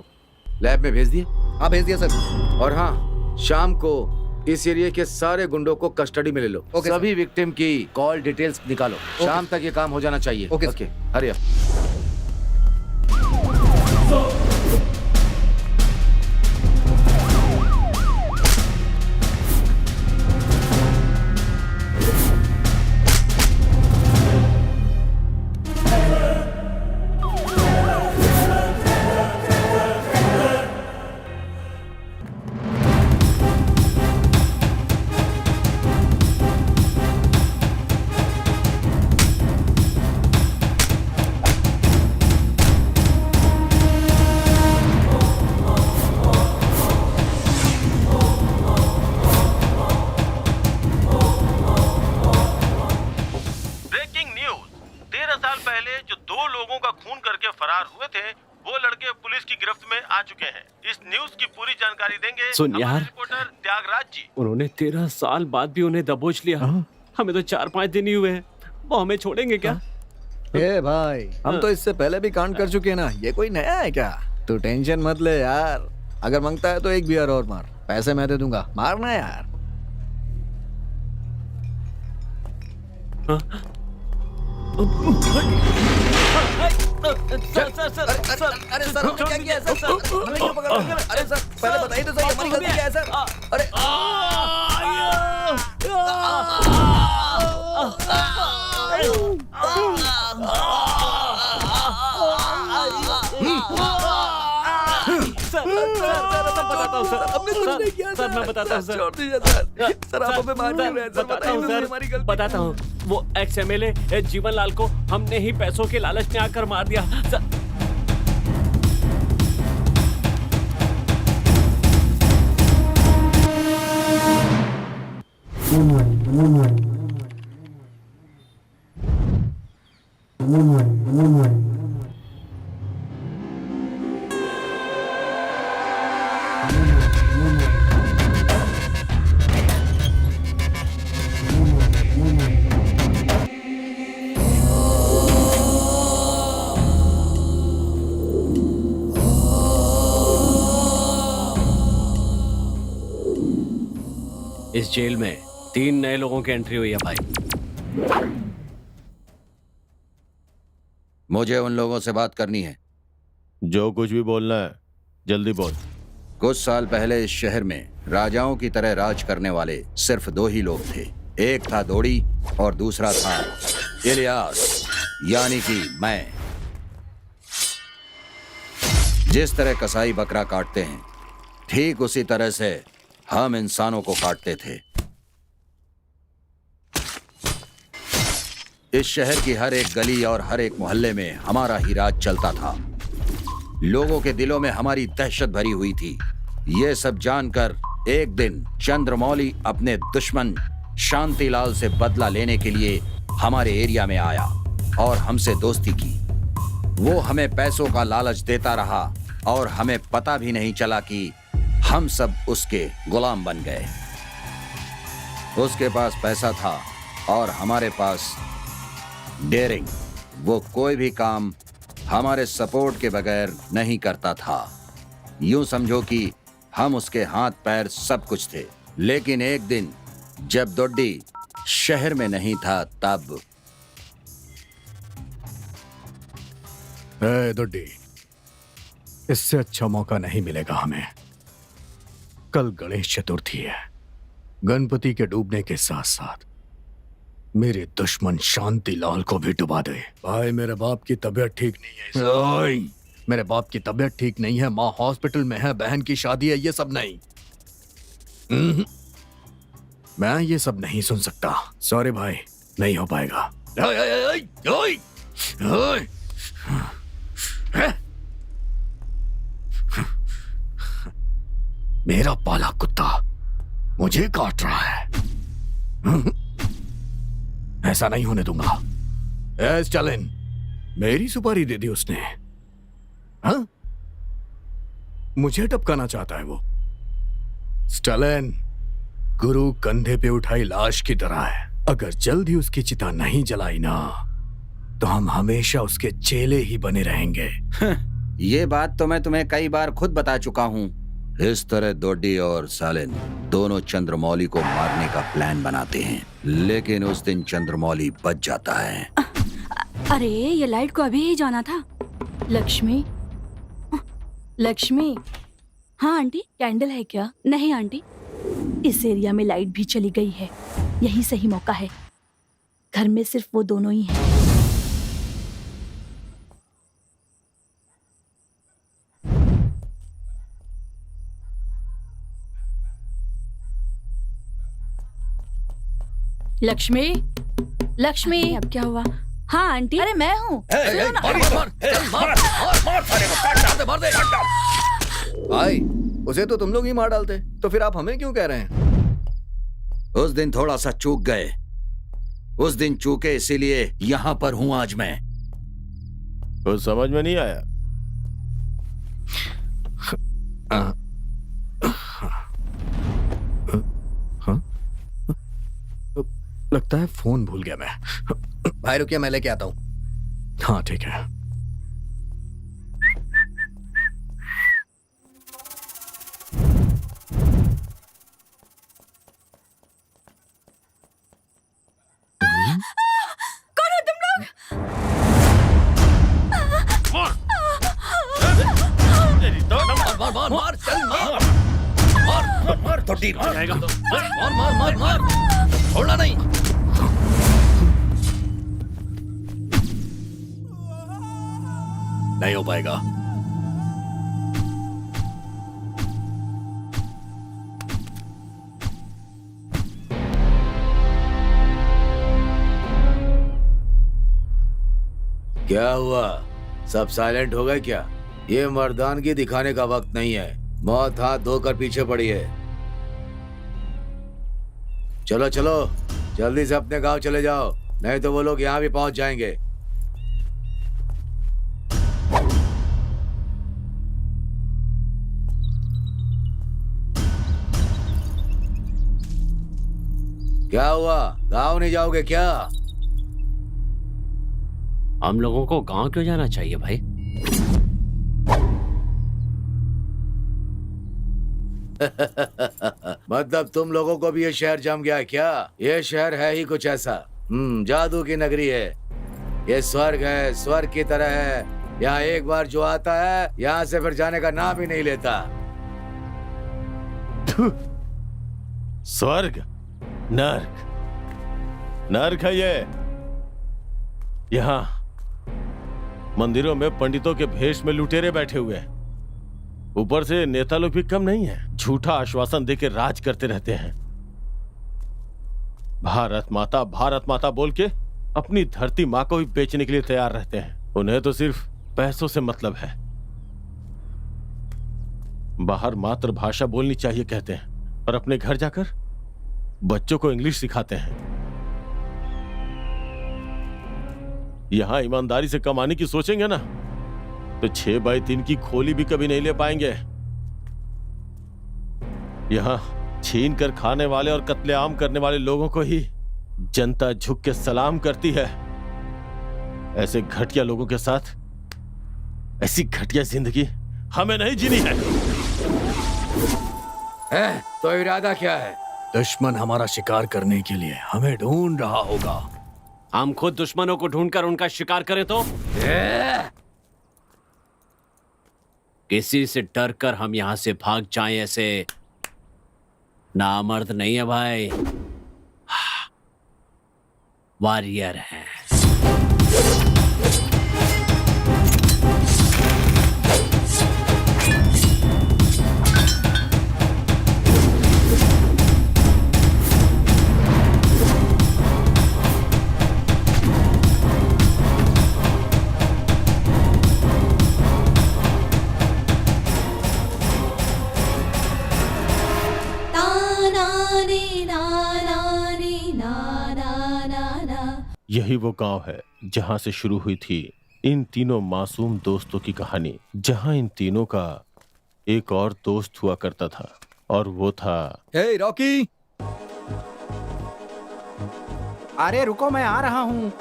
लैब में भेज दिया? हाँ भेज दिया सर। और हाँ, शाम को इस एरिया के सारे गुंडों को कस्टडी में ले लो। ओके, सभी विक्टिम की कॉल डिटेल्स निकालो। शाम तक ये काम हो जाना चाहिए। Okay, hurry up. Breaking news. 13 साल पहले जो 2 लोगों का खून करके फरार हुए थे, वो लड़के पुलिस की गिरफ्त में आ चुके हैं। इस न्यूज की पूरी जानकारी देंगे सुन हमारे यार। रिपोर्टर त्यागराज जी। उन्होंने 13 साल बाद भी उन्हें दबोच लिया। हमें तो 4-5 दिन ही हुए हैं, वो हमें छोड़ेंगे क्या? ए भाई, हम तो इससे पहले भी कांड कर चुके हैं ना, ये कोई नया है क्या? तू टेंशन मत ले यार, अगर मांगता है तो एक बियर और मार, पैसे मैं दे दूंगा, मारना यार। अरे सर हमने क्या किया है सर? हमें क्यों पकड़ रहे हैं? अरे सर पहले बताइए तो सही, हमारी गलती क्या है सर? अरे हमने कुछ नहीं किया सर, मैं बताता हूँ सर। छोड़ दीजिए सर, सर आप हमें मार क्यों रहे हैं सर? बताता हूँ बताइए हमारी सर, गलती बताता हूँ। वो एक्स एमएलए जीवन लाल को हमने ही पैसों के लालच में आकर मार दिया सर। इस जेल में 3 नए लोगों की एंट्री हुई है भाई। मुझे उन लोगों से बात करनी है। जो कुछ भी बोलना है जल्दी बोल। कुछ साल पहले इस शहर में राजाओं की तरह राज करने वाले सिर्फ 2 ही लोग थे। एक था दोड़ी और दूसरा था इलियास, यानी कि मैं। जिस तरह कसाई बकरा काटते हैं, ठीक उसी तरह से हम इंसानों को काटते थे। इस शहर की हर एक गली और हर एक मोहल्ले में हमारा ही राज चलता था। लोगों के दिलों में हमारी दहशत भरी हुई थी। ये सब जानकर एक दिन चंद्रमौली अपने दुश्मन शांतिलाल से बदला लेने के लिए हमारे एरिया में आया और हमसे दोस्ती की। वो हमें पैसों का लालच देता रहा और हमें पता भी नहीं चला कि हम सब उसके गुलाम बन गए। उसके पास पैसा था और हमारे पास डेयरिंग। वो कोई भी काम हमारे सपोर्ट के बगैर नहीं करता था। यूं समझो कि हम उसके हाथ पैर सब कुछ थे। लेकिन एक दिन जब दोड्डी शहर में नहीं था तब दोड्डी, इससे अच्छा मौका नहीं मिलेगा हमें। कल गणेश चतुर्थी है। गणपति के डूबने के साथ साथ मेरे दुश्मन शांति लाल को भी डुबा दे। भाई मेरे बाप की तबीयत ठीक नहीं है। ओए, मेरे बाप की तबीयत ठीक नहीं है, माँ हॉस्पिटल में है, बहन की शादी है, ये सब नहीं। मैं ये सब नहीं सुन सकता। सॉरी भाई, नहीं हो पाएगा। ओए, ओए, ओए, ओए, ओए। मेरा पाला कुत्ता मुझे काट रहा है। ऐसा नहीं होने दूंगा। स्टालिन, मेरी सुपारी दे दी उसने। हाँ? मुझे टपकाना चाहता है वो। स्टालिन, गुरु कंधे पे उठाई लाश की तरह है। अगर जल्द ही उसकी चिता नहीं जलाई ना, तो हम हमेशा उसके चेले ही बने रहेंगे। ये बात तो मैं तुम्हें कई बार खुद बता चुका हूँ। इस तरह डोडी और सालिन दोनों चंद्रमौली को मारने का प्लान बनाते हैं, लेकिन उस दिन चंद्रमौली बच जाता है। अरे ये लाइट को अभी ही जाना था। लक्ष्मी, लक्ष्मी। हाँ आंटी, कैंडल है क्या? नहीं आंटी, इस एरिया में लाइट भी चली गई है। यही सही मौका है। घर में सिर्फ वो दोनों ही हैं। लक्ष्मी, लक्ष्मी। अब क्या हुआ? हाँ आंटी। अरे मैं हूँ। भाई उसे तो तुम लोग ही मार डालते, तो फिर आप हमें क्यों कह रहे हैं? उस दिन थोड़ा सा चूक गए। उस दिन चूके, इसीलिए यहाँ पर हूँ आज मैं। तो समझ में नहीं आया। लगता है फोन भूल गया मैं। भाई रुकिए, मैं लेके आता हूँ। हाँ ठीक है। कौन हो तुम लोग? मार मार मार, चल मार मार मार, तो ठीक जाएगा। मार मार मार मार, छोड़ना नहीं। नहीं हो पाएगा। क्या हुआ? सब साइलेंट हो गए क्या? ये मर्दानगी दिखाने का वक्त नहीं है। मौत हाथ धोकर पीछे पड़ी है। चलो चलो, जल्दी से अपने गांव चले जाओ, नहीं तो वो लोग यहाँ भी पहुंच जाएंगे। क्या हुआ? गांव नहीं जाओगे क्या? हम लोगों को गांव क्यों जाना चाहिए भाई? मतलब तुम लोगों को भी ये शहर जम गया क्या? ये शहर है ही कुछ ऐसा। जादू की नगरी है। ये स्वर्ग है, स्वर्ग की तरह है। यहाँ एक बार जो आता है, यहाँ से फिर जाने का नाम ही नहीं लेता। स्वर्ग, नर्क, नर्क है ये। यहाँ मंदिरों में पंडितों के भेष में लुटेरे बैठे हुए हैं। ऊपर से नेता लोग भी कम नहीं है, झूठा आश्वासन देके राज करते रहते हैं। भारत माता बोल के अपनी धरती माँ को भी बेचने के लिए तैयार रहते हैं। उन्हें तो सिर्फ पैसों से मतलब है। बाहर मातृभाषा बोलनी चाहिए कहते हैं, और अपने घर जाकर बच्चों को इंग्लिश सिखाते हैं। यहां ईमानदारी से कमाने की सोचेंगे ना, तो 6x3 की खोली भी कभी नहीं ले पाएंगे। यहां छीन कर खाने वाले और कत्लेआम करने वाले लोगों को ही जनता झुक के सलाम करती है। ऐसे घटिया लोगों के साथ ऐसी घटिया जिंदगी हमें नहीं जीनी है। तो इरादा क्या है? दुश्मन हमारा शिकार करने के लिए हमें ढूंढ रहा होगा। हम खुद दुश्मनों को ढूंढकर उनका शिकार करें तो? किसी से डर कर हम यहां से भाग जाएं ऐसे नामर्द नहीं है भाई, वॉरियर है। यही वो गांव है जहां से शुरू हुई थी इन तीनों मासूम दोस्तों की कहानी, जहां इन तीनों का एक और दोस्त हुआ करता था और वो था हे रॉकी, अरे रुको, मैं आ रहा हूँ।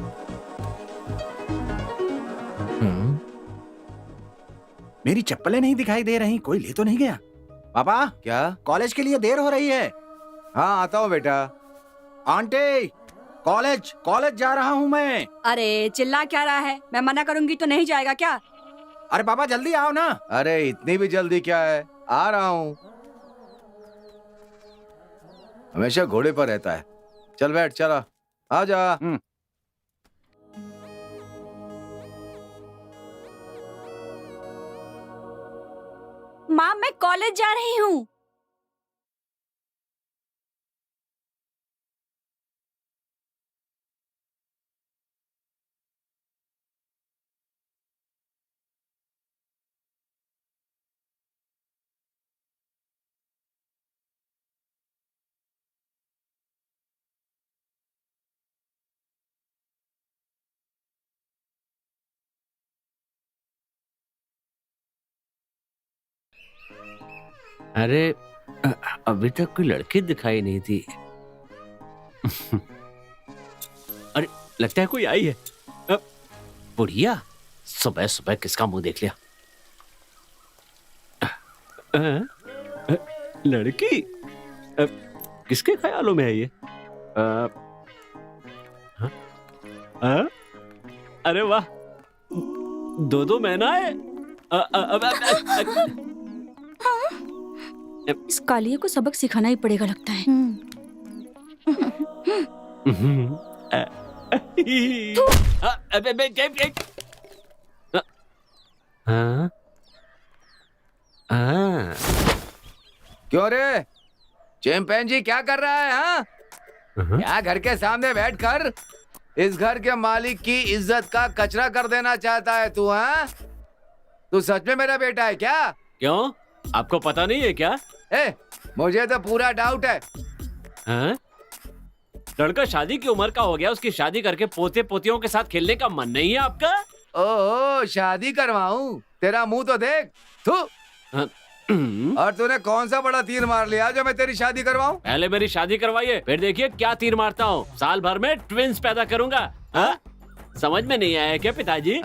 मेरी चप्पलें नहीं दिखाई दे रही, कोई ले तो नहीं गया? पापा, क्या? कॉलेज के लिए देर हो रही है। हाँ आता हूँ बेटा। आंटी, कॉलेज जा रहा हूँ मैं। अरे चिल्ला क्या रहा है? मैं मना करूंगी तो नहीं जाएगा क्या? अरे पापा जल्दी आओ ना। अरे इतनी भी जल्दी क्या है, आ रहा हूँ। हमेशा घोड़े पर रहता है। चल बैठ, चला आ जा। माँ मैं कॉलेज जा रही हूँ। अरे अभी तक कोई लड़की दिखाई नहीं थी। अरे लगता है कोई आई है। बुढ़िया, सुबह सुबह किसका मुंह देख लिया? लड़की किसके ख्यालों में है ये? अरे वाह, दो महीना है। इस कालिए को सबक सिखाना ही पड़ेगा लगता है। क्यों रे चिंपैंजी, क्या कर रहा है? हाँ, क्या घर के सामने बैठकर इस घर के मालिक की इज्जत का कचरा कर देना चाहता है तू? हाँ, तू सच में मेरा बेटा है क्या? क्यों, आपको पता नहीं है क्या? मुझे तो पूरा डाउट है। हाँ? लड़का शादी की उम्र का हो गया, उसकी शादी करके पोते पोतियों के साथ खेलने का मन नहीं है आपका? ओह, शादी करवाऊं? तेरा मुंह तो देख। थू। और तूने कौन सा बड़ा तीर मार लिया जो मैं तेरी शादी करवाऊं? पहले मेरी शादी करवाइए, फिर देखिए क्या तीर मारता हूँ। साल भर में ट्विंस पैदा करूंगा। हाँ? समझ में नहीं आया क्या पिताजी?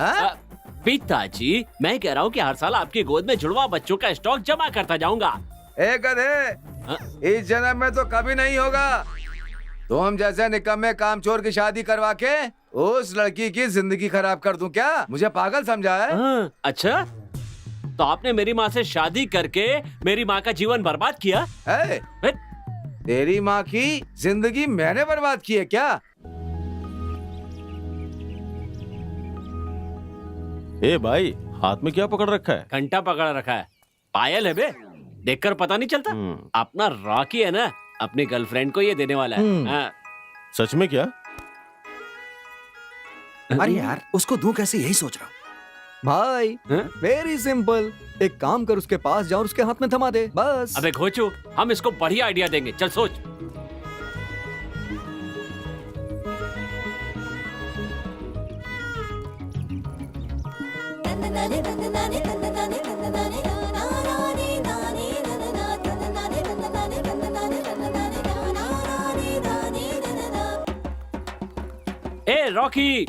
पिताजी, मैं कह रहा हूँ कि हर साल आपकी गोद में जुड़वा बच्चों का स्टॉक जमा करता जाऊंगा। गधे, इस जन्म में तो कभी नहीं होगा। तुम जैसे निकम्मे कामचोर की शादी करवा के उस लड़की की जिंदगी खराब कर दूं क्या? मुझे पागल समझा है? अच्छा, तो आपने मेरी माँ से शादी करके मेरी माँ का जीवन बर्बाद किया? तेरी माँ की जिंदगी मैंने बर्बाद की है क्या? ए भाई, हाथ में क्या पकड़ रखा है? घंटा पकड़ रखा है। पायल है बे, देखकर पता नहीं चलता? अपना रॉकी है ना, अपनी गर्लफ्रेंड को ये देने वाला है। सच में क्या? अरे यार, उसको दूं कैसे, यही सोच रहा हूँ। भाई वेरी सिंपल, एक काम कर, उसके पास जाओ और उसके हाथ में थमा दे, बस। अबे घोचू, हम इसको बढ़िया आइडिया देंगे, चल सोच। ए रॉकी,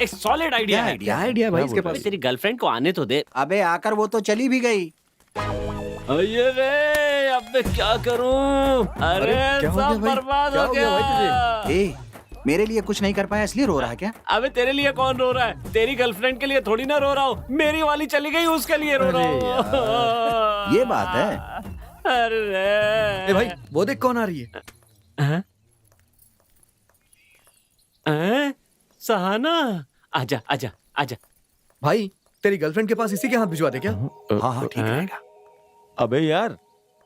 एक सॉलिड आइडिया है। क्या आइडिया भाई इसके पास? तेरी गर्लफ्रेंड को आने तो दे। अबे आकर वो तो चली भी गई। अये रे, अब मैं क्या करूं? अरे सब बर्बाद हो गया। ए, मेरे लिए कुछ नहीं कर पाया इसलिए रो रहा है क्या? अबे तेरे लिए कौन रो रहा है? तेरी गर्लफ्रेंड के लिए थोड़ी ना रो रहा हूँ, मेरी वाली चली गई उसके लिए रो रहा हूँ। ये बात है। अरे भाई वो देख कौन आ रही है। हैं? हैं? सहाना, आजा आजा आजा। भाई तेरी गर्लफ्रेंड के पास इसी के हाथ भिजवा दे क्या? हाँ हाँ ठीक रहेगा। अबे यार,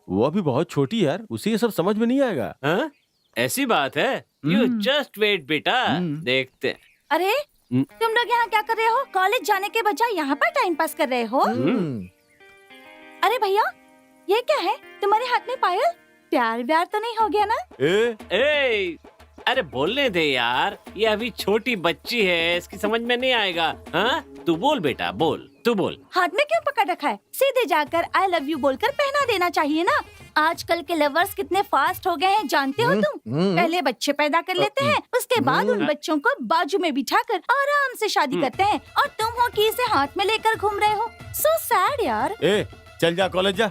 वो अभी बहुत छोटी है यार, उसे ये सब समझ में नहीं आएगा। हाँ? ऐसी बात है? यू जस्ट वेट बेटा, देखते हैं। अरे तुम लोग यहाँ क्या कर रहे हो? कॉलेज जाने के बजाय यहाँ पर टाइम पास कर रहे हो? अरे भैया ये क्या है तुम्हारे हाथ में पायल? प्यार व्यार तो नहीं हो गया ना? ए, अरे बोलने दे यार, ये अभी छोटी बच्ची है, इसकी समझ में नहीं आएगा। हाँ तू बोल बेटा, बोल, तू बोल। हाथ में क्यों पकड़ रखा है? सीधे जाकर आई लव यू बोलकर पहना देना चाहिए ना। आजकल के लवर्स कितने फास्ट हो गए हैं जानते हो तुम? पहले बच्चे पैदा कर लेते हैं, उसके बाद उन बच्चों को बाजू में बिठाकर आराम से शादी करते हैं, और तुम हो कि इसे हाथ में लेकर घूम रहे हो। सो सैड यार। चल जा कॉलेज जा।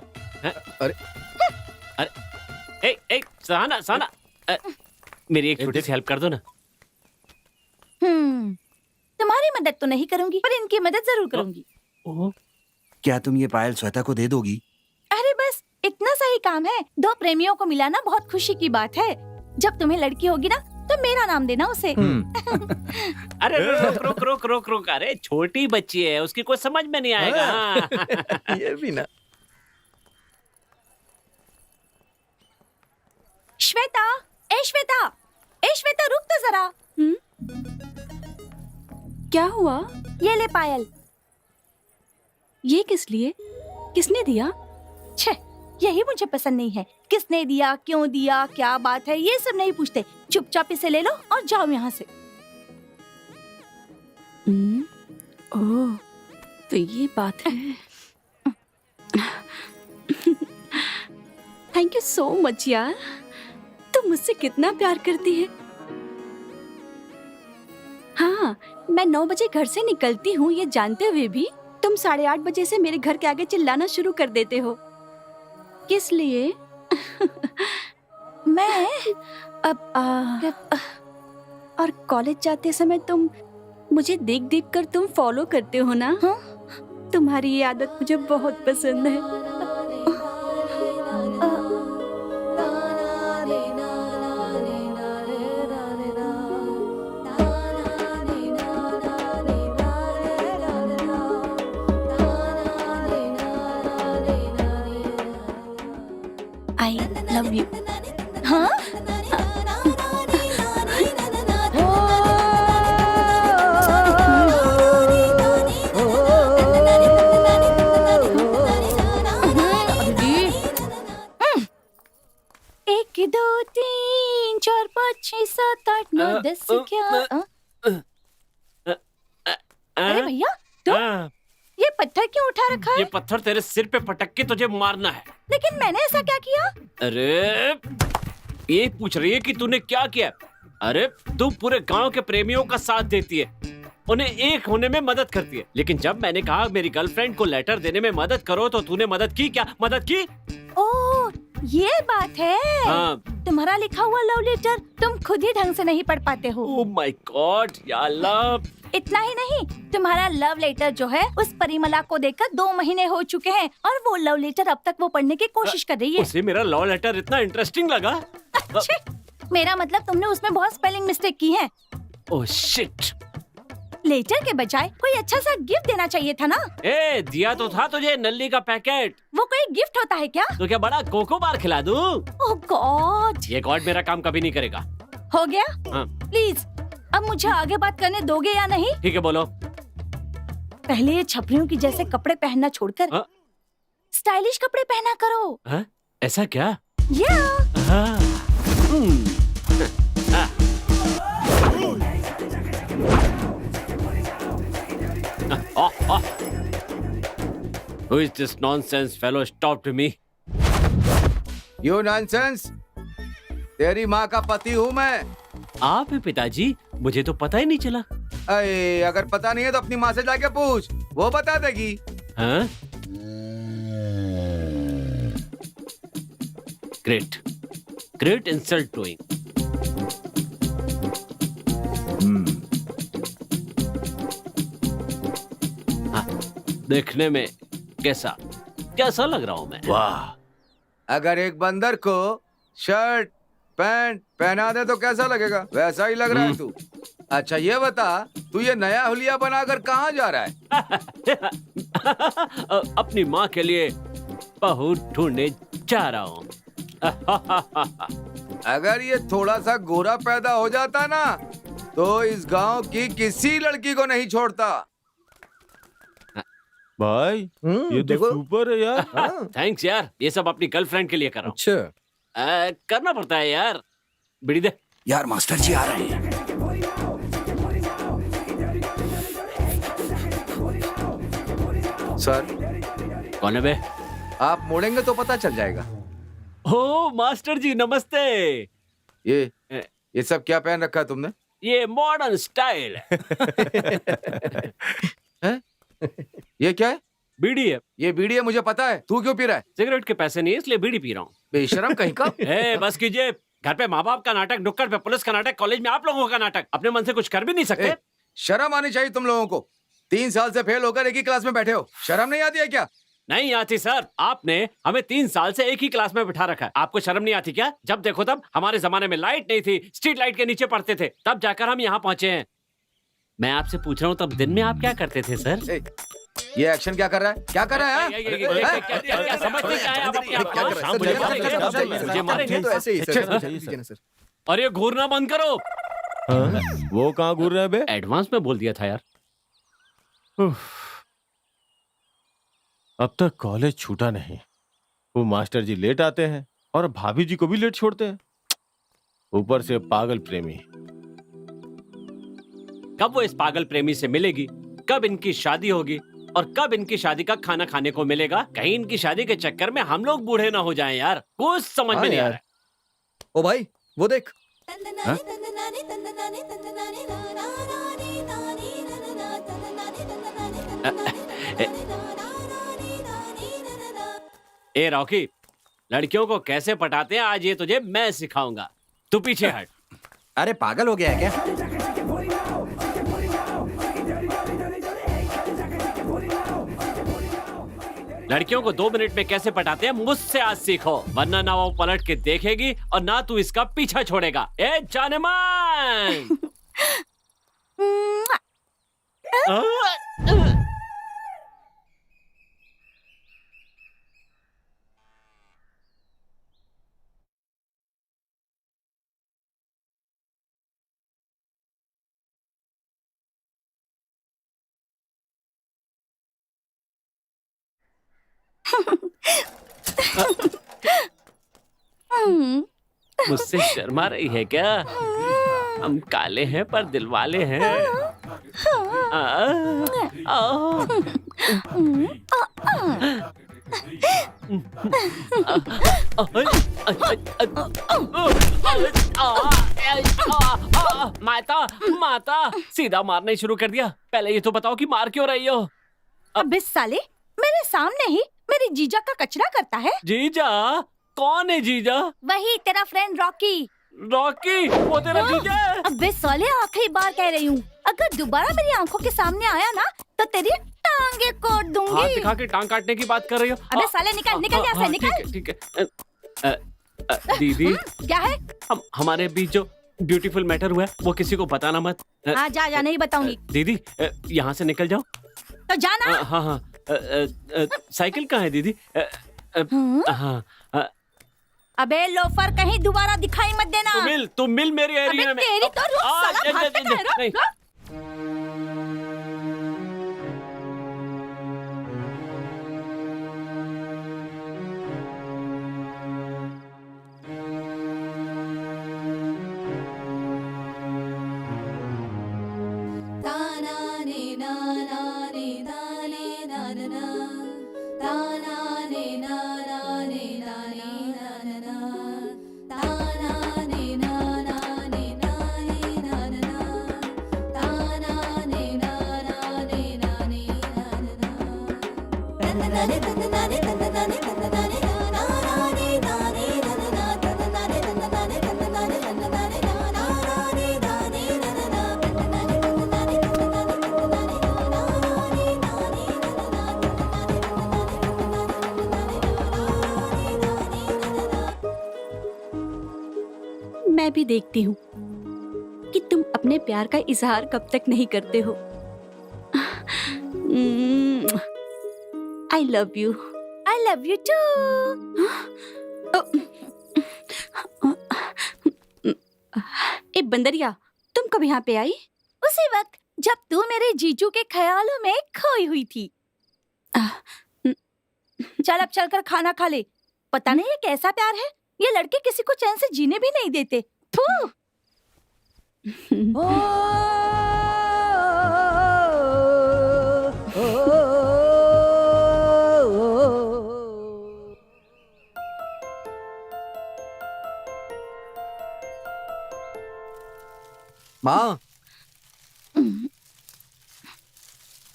ए, सहाना सहाना, मेरी एक छोटी सी हेल्प कर दो ना। तुम्हारी मदद तो नहीं करूंगी, पर इनकी मदद जरूर करूंगी। क्या तुम ये पायल श्वेता को दे दोगी? अरे बस इतना सा ही काम है। दो प्रेमियों को मिलाना बहुत खुशी की बात है। जब तुम्हें लड़की होगी ना तो मेरा नाम देना उसे। अरे रुक, अरे छोटी बच्ची है, उसकी कोई समझ में नहीं आएगा। हाँ। ये भी ना। श्वेता, ए श्वेता, ए श्वेता रुक तो जरा। क्या हुआ? ये ले पायल। ये किस लिए? किसने दिया? छे, यही मुझे पसंद नहीं है। किसने दिया, क्यों दिया, क्या बात है, ये सब नहीं पूछते। चुपचाप इसे ले लो और जाओ यहाँ से। ओह, तो ये बात है। थैंक यू सो मच यार, तुम मुझसे कितना प्यार करती है। हाँ, मैं 9 बजे घर से निकलती हूँ, ये जानते हुए भी तुम 8:30 बजे से मेरे घर के आगे चिल्लाना शुरू कर देते हो। किस लिए? मैं और कॉलेज जाते समय तुम मुझे देख देख कर तुम फॉलो करते हो ना? हाँ? तुम्हारी ये आदत मुझे बहुत पसंद है। आई लव यू। हाँ? एक दो तीन चार पाँच छः सात आठ नौ 10 क्या? अरे भैया तुम ये पत्थर क्यों उठा रखा है? ये पत्थर तेरे सिर पे पटक के तुझे मारना है। लेकिन मैंने ऐसा क्या किया? अरे ये पूछ रही है कि तूने क्या किया? अरे तू पूरे गांव के प्रेमियों का साथ देती है, उन्हें एक होने में मदद करती है, लेकिन जब मैंने कहा मेरी गर्लफ्रेंड को लेटर देने में मदद करो तो तूने मदद की क्या? मदद की? ओह ये बात है। हाँ। तुम्हारा लिखा हुआ लव लेटर तुम खुद ही ढंग से नहीं पढ़ पाते हो। ओह माय गॉड या अल्लाह। इतना ही नहीं, तुम्हारा लव लेटर जो है उस परिमला को देकर 2 महीने हो चुके हैं, और वो लव लेटर अब तक वो पढ़ने की कोशिश कर रही है। उसे मेरा लव लेटर इतना इंटरेस्टिंग लगा? अच्छे, मेरा मतलब तुमने उसमें बहुत स्पेलिंग मिस्टेक की है। Oh shit. लेटर के बजाय कोई अच्छा सा गिफ्ट देना चाहिए था ना। ए दिया तो था तुझे नल्ली का पैकेट। वो कोई गिफ्ट होता है क्या? तो क्या बड़ा कोको बार खिला दूं? ओह गॉड। ये गॉड मेरा काम कभी नहीं करेगा। हो गया? हाँ। प्लीज अब मुझे आगे बात करने दोगे या नहीं? ठीक है बोलो। पहले ये छपरियों की जैसे कपड़े पहनना छोड़कर हाँ? स्टाइलिश कपड़े पहना करो। हाँ? ऐसा क्या? या हाँ। Who is this nonsense fellow? Stopped me. You nonsense, तेरी माँ का पति हूँ मैं। आप हैं पिताजी? मुझे तो पता ही नहीं चला। अरे अगर पता नहीं है तो अपनी माँ से जाके पूछ, वो बता देगी। हाँ? Great. Great insult doing. हाँ, देखने में कैसा कैसा लग रहा हूँ मैं? वाह, अगर एक बंदर को शर्ट पैंट पहना दे तो कैसा लगेगा? वैसा ही लग रहा है तू। अच्छा ये बता, तू ये नया हुलिया बनाकर कहाँ जा रहा है? अपनी माँ के लिए बहू ढूंढने जा रहा हूँ। अगर ये थोड़ा सा गोरा पैदा हो जाता ना तो इस गांव की किसी लड़की को नहीं छोड़ता। भाई ये तो देखो। सुपर है यार। थैंक्स यार, ये सब अपनी गर्लफ्रेंड के लिए कर रहा हूँ। अच्छा करना पड़ता है यार। बीड़ी दे। यार मास्टर जी आ रहे हैं। सर कौन है बे? आप मोड़ेंगे तो पता चल जाएगा। ओ मास्टर जी नमस्ते। ये सब क्या पहन रखा है तुमने? ये मॉडर्न स्टाइल हैं? ये क्या है? बीड़ी है। ये बीड़ी है, मुझे पता है। तू क्यों पी रहा है? सिगरेट के पैसे नहीं है इसलिए बीड़ी पी रहा हूँ। बेशरम कहीं का। बस कीजिए। घर पे माँ बाप का नाटक, नुक्कड़ पे पुलिस का नाटक, कॉलेज में आप लोगों का नाटक। अपने मन से कुछ कर भी नहीं सकते। शर्म आनी चाहिए तुम लोगों को। 3 साल से फेल होकर एक ही क्लास में बैठे हो, शर्म नहीं आती है क्या? नहीं आती सर। आपने हमें 3 साल से एक ही क्लास में बिठा रखा है। आपको शर्म नहीं आती क्या? जब देखो तब हमारे जमाने में लाइट नहीं थी, स्ट्रीट लाइट के नीचे पढ़ते थे, तब जाकर हम यहाँ पहुंचे हैं। मैं आपसे पूछ रहा हूँ तब दिन में आप क्या करते थे सर? ये एक्शन क्या कर रहा है? क्या कर रहा है? क्या समझते क्या है आप अपने आप को? मुझे मारेंगे। और ये घूरना बंद करो। वो कहाँ घूर रहे हैं बे? एडवांस में बोल दिया था यार। अब तक कॉलेज छूटा नहीं। वो मास्टर जी लेट आते हैं और भाभी जी को भी लेट छोड़ते हैं। ऊपर से पागल प्रेमी। कब वो इस पागल प्रेमी से मिलेगी, कब इनकी शादी होगी और कब इनकी शादी का खाना खाने को मिलेगा? कहीं इनकी शादी के चक्कर में हम लोग बूढ़े ना हो जाएं यार। कुछ समझ में नहीं आ रहा है। ओ भाई वो देख। ए रॉकी, लड़कियों को कैसे पटाते हैं आज ये तुझे मैं सिखाऊंगा। तू पीछे हट। अरे पागल हो गया है क्या? लड़कियों को 2 मिनट में कैसे पटाते हैं मुझसे आज सीखो, वरना ना वो पलट के देखेगी और ना तू इसका पीछा छोड़ेगा। ए जानेमान। मुझसे शर्मा रही है क्या? हम काले हैं पर दिल वाले हैं। माता माता, सीधा मारना ही शुरू कर दिया। पहले ये तो बताओ कि मार क्यों रही हो? अबे साले, मेरे सामने ही मेरी जीजा का कचरा करता है। जीजा? कौन है जीजा? वही तेरा फ्रेंड रॉकी। रॉकी? वो तेरा जीजा है? अबे साले, आखिरी बार कह रही हूँ, अगर दोबारा मेरी आंखों के सामने आया ना तो तेरी टांगे काट हाथ दूंगी। दिखा के टांग काटने की बात कर रही हो? अबे साले, निकल निकल यहाँ से, निकल। ठीक है। दीदी, क्या है? हमारे बीच जो ब्यूटीफुल मैटर हुआ है वो किसी को बताना मत। हाँ जा जा, नहीं बताऊंगी। दीदी यहाँ से निकल जाओ। तो जाना। हाँ हाँ। साइकिल कहाँ है दीदी? हाँ। अबे लोफर, कहीं दोबारा दिखाई मत देना। तुम मिल मेरे एरिया में। तेरी तो रुक साला, भागते कहाँ है? रुक, नहीं। रुक। देखती हूँ कि तुम अपने प्यार का इजहार कब तक नहीं करते हो। I love you. I love you too. ए बंदरिया, तुम कब यहाँ पे आई? उसी वक्त जब तू मेरे जीजू के ख्यालों में खोई हुई थी। चल अब चलकर खाना खा ले। पता नहीं ये कैसा प्यार है, ये लड़के किसी को चैन से जीने भी नहीं देते। थू। माँ,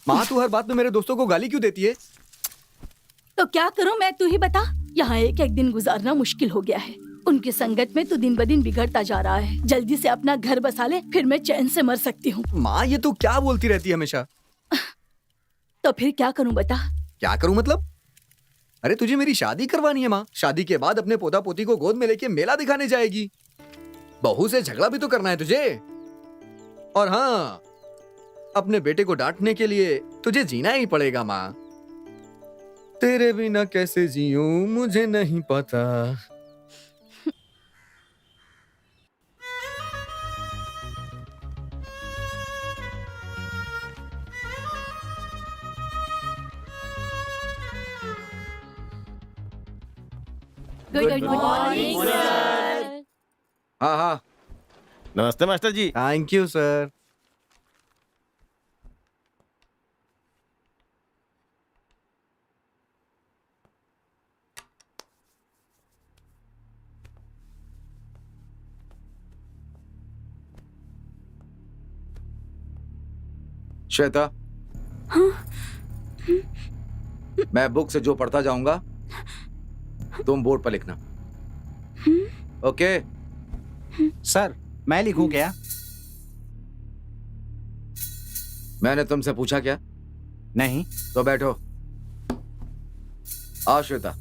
माँ तू हर बात में मेरे दोस्तों को गाली क्यों देती है? तो क्या करूं मैं, तू ही बता। यहाँ एक एक दिन गुजारना मुश्किल हो गया है। उनकी संगत में तू दिन ब दिन बिगड़ता जा रहा है। जल्दी से अपना घर बसा ले, फिर मैं चैन से मर सकती हूँ। माँ ये तू क्या बोलती रहती है हमेशा? तो फिर क्या करूं बता। क्या करूं मतलब? अरे तुझे मेरी शादी करवानी है माँ। शादी के बाद अपने पोता पोती को गोद में लेके मेला दिखाने जाएगी। बहू से झगड़ा भी तो करना है तुझे। और हाँ, अपने बेटे को डांटने के लिए तुझे जीना ही पड़ेगा माँ। तेरे बिना कैसे जीऊं मुझे नहीं पता। Good morning sir. हाँ हाँ, नमस्ते master ji. Thank you sir. Shweta, मैं बुक से जो पढ़ता जाऊंगा तुम बोर्ड पर लिखना। ओके? सर मैं लिखूं क्या? मैंने तुमसे पूछा क्या? नहीं। तो बैठो। आओ श्वेता।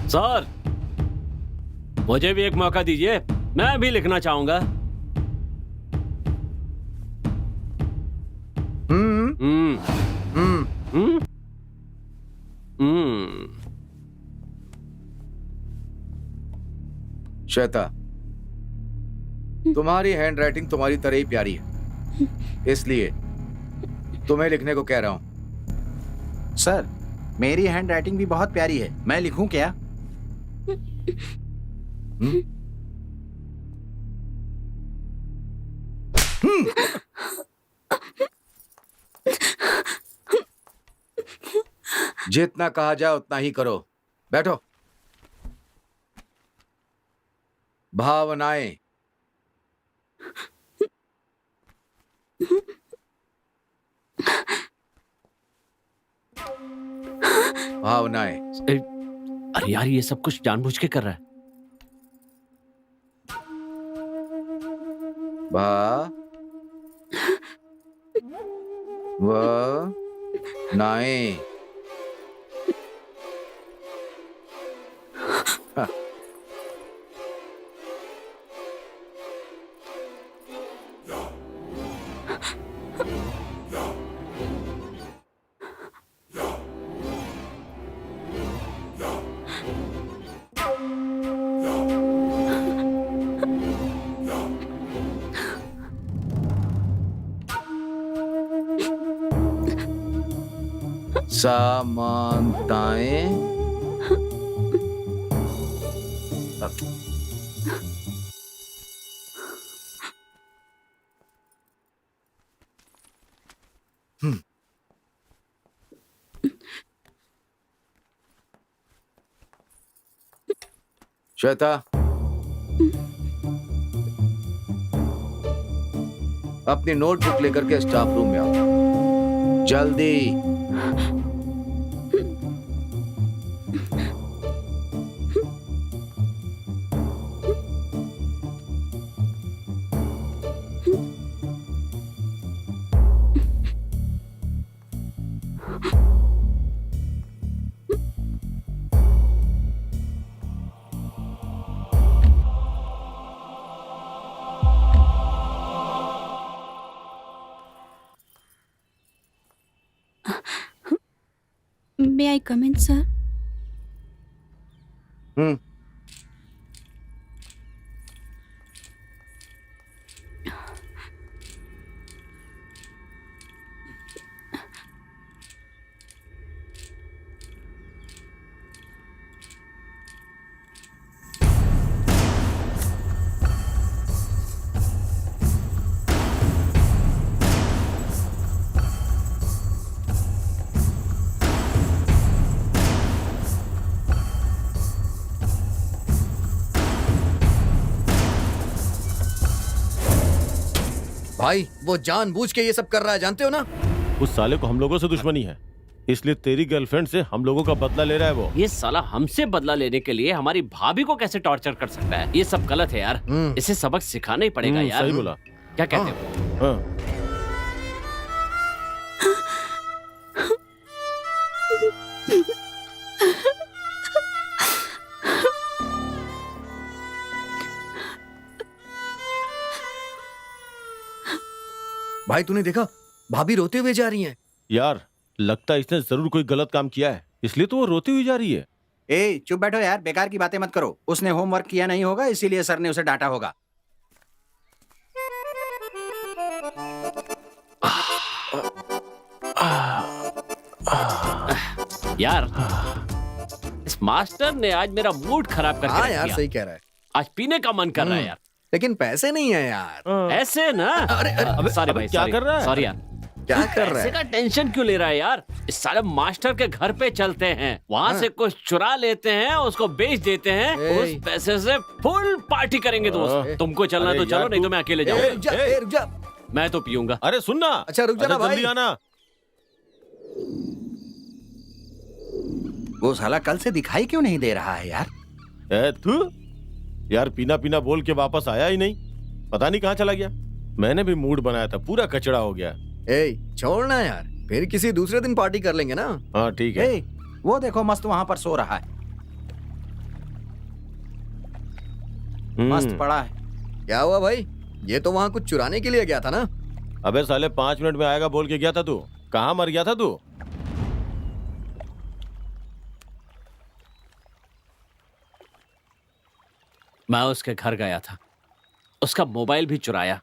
सर मुझे भी एक मौका दीजिए, मैं भी लिखना चाहूंगा। हम्म हम्म हम्म हम्म श्वेता, तुम्हारी हैंडराइटिंग तुम्हारी तरह ही प्यारी है, इसलिए तुम्हें लिखने को कह रहा हूं। सर मेरी हैंड राइटिंग भी बहुत प्यारी है, मैं लिखूं क्या? जितना कहा जाए उतना ही करो। बैठो। भावनाएं। भावनाएं। अरे यार, ये सब कुछ जानबूझ के कर रहा है। नाएं। समानताएं। श्वेता, अपनी नोटबुक लेकर के स्टाफ रूम में आओ जल्दी। मे आई कम इन सर? भाई वो जानबूझ के ये सब कर रहा है, जानते हो ना? उस साले को हम लोगों से दुश्मनी है, इसलिए तेरी गर्लफ्रेंड से हम लोगों का बदला ले रहा है वो। ये साला हमसे बदला लेने के लिए हमारी भाभी को कैसे टॉर्चर कर सकता है? ये सब गलत है यार। इसे सबक सिखाना ही पड़ेगा यार। सही बोला। क्या कहते हो? हाँ। भाई तूने देखा, भाभी रोते हुए जा रही हैं। यार लगता है इसने जरूर कोई गलत काम किया है, इसलिए तो वो रोती हुई जा रही है। ए चुप बैठो यार, बेकार की बातें मत करो। उसने होमवर्क किया नहीं होगा, इसीलिए सर ने उसे डांटा होगा। यार इस मास्टर ने आज मेरा मूड खराब करके हाँ रख यार दिया। सही कह रहा है, आज पीने का मन कर रहा है यार। लेकिन पैसे नहीं है यार। ऐसे ना। अरे सॉरी अबे भाई, क्या कर रहा है? सॉरी यार। क्या कर रहा पैसे है? का टेंशन क्यों ले रहा है यार? इस साले मास्टर के घर पे चलते हैं, वहाँ से कुछ चुरा लेते हैं, उसको बेच देते हैं, उस पैसे से फुल पार्टी करेंगे दोस्त। तुमको चलना है तो अरे चलो, यार नहीं तो मैं अकेले जाऊंगा। रुक जा। मैं तो पीऊंगा। अरे सुनना। अच्छा रुक जा ना भाई। जल्दी आना। वो साला कल से दिखाई क्यों नहीं दे रहा है यार? तू यार पीना पीना बोल के वापस आया ही नहीं, पता नहीं कहाँ चला गया। मैंने भी मूड बनाया था, पूरा कचड़ा हो गया। ए छोड़ना यार, फिर किसी दूसरे दिन पार्टी कर लेंगे ना। हाँ ठीक है। ए, वो देखो मस्त वहां पर सो रहा है, मस्त पड़ा है। क्या हुआ भाई? ये तो वहाँ कुछ चुराने के लिए गया था ना? अबे साले 5 मिनट में आएगा बोल के गया था तू, कहाँ मर गया था तू? मैं उसके घर गया था, उसका मोबाइल भी चुराया,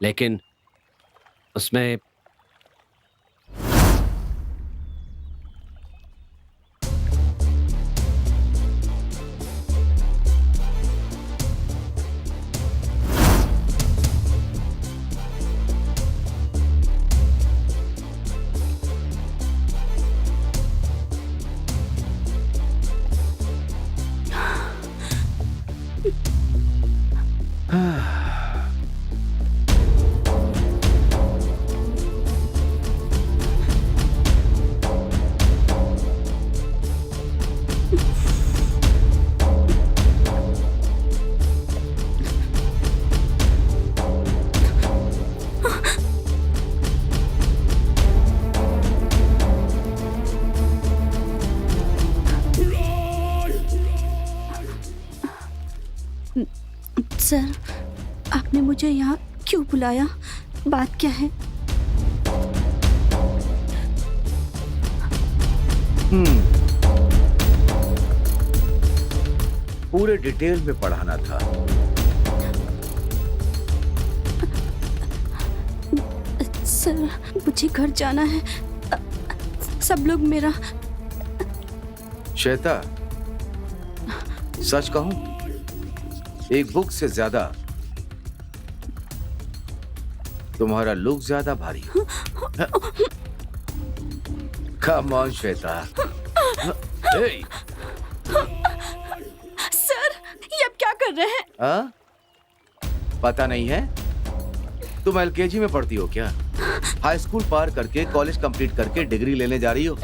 लेकिन उसमें सर, आपने मुझे यहाँ क्यों बुलाया? बात क्या है? पूरे डिटेल में पढ़ाना था। सर, मुझे घर जाना है। सब लोग मेरा। श्वेता, सच कहूं, एक बुक से ज्यादा तुम्हारा लुक ज्यादा भारी। Come on Shweta. Hey! Sir, ये अब क्या कर रहे हैं? हाँ? पता नहीं है? तुम एलकेजी में पढ़ती हो क्या? हाई स्कूल पार करके कॉलेज कंप्लीट करके डिग्री लेने जा रही हो।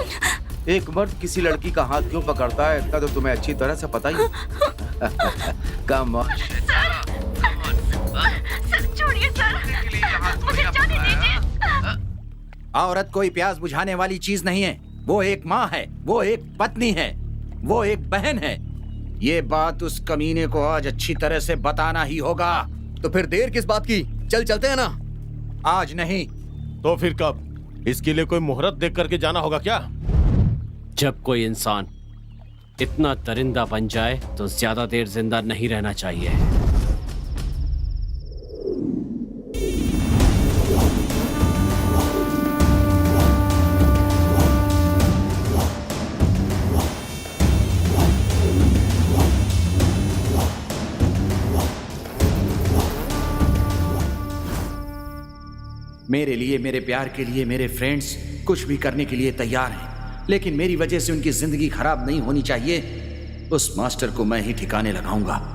एक मर्द किसी लड़की का हाथ क्यों पकड़ता है इसका तो तुम्हें अच्छी तरह से पता ही है। Come on. सर छोड़िए सर, मुझे जाने दीजिए। औरत कोई प्यास बुझाने वाली चीज नहीं है। वो एक माँ है, वो एक पत्नी है, वो एक बहन है। ये बात उस कमीने को आज अच्छी तरह से बताना ही होगा। तो फिर देर किस बात की? चलते हैं ना। आज नहीं। तो फिर कब? इसके लिए कोई मुहूर्त देख करके जाना होगा क्या? जब कोई इंसान इतना दरिंदा बन जाए तो ज्यादा देर जिंदा नहीं रहना चाहिए। मेरे लिए, मेरे प्यार के लिए मेरे फ्रेंड्स कुछ भी करने के लिए तैयार हैं, लेकिन मेरी वजह से उनकी जिंदगी खराब नहीं होनी चाहिए। उस मास्टर को मैं ही ठिकाने लगाऊंगा।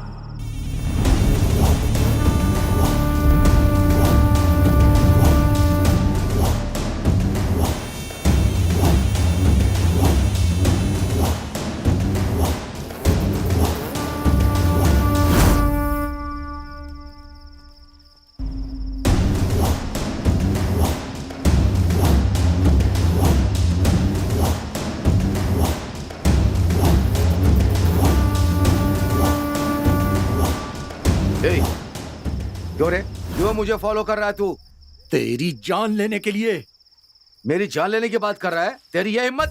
क्यों रे, क्यों मुझे फॉलो कर रहा है तू? तेरी जान लेने के लिए। मेरी जान लेने की बात कर रहा है? तेरी यह हिम्मत?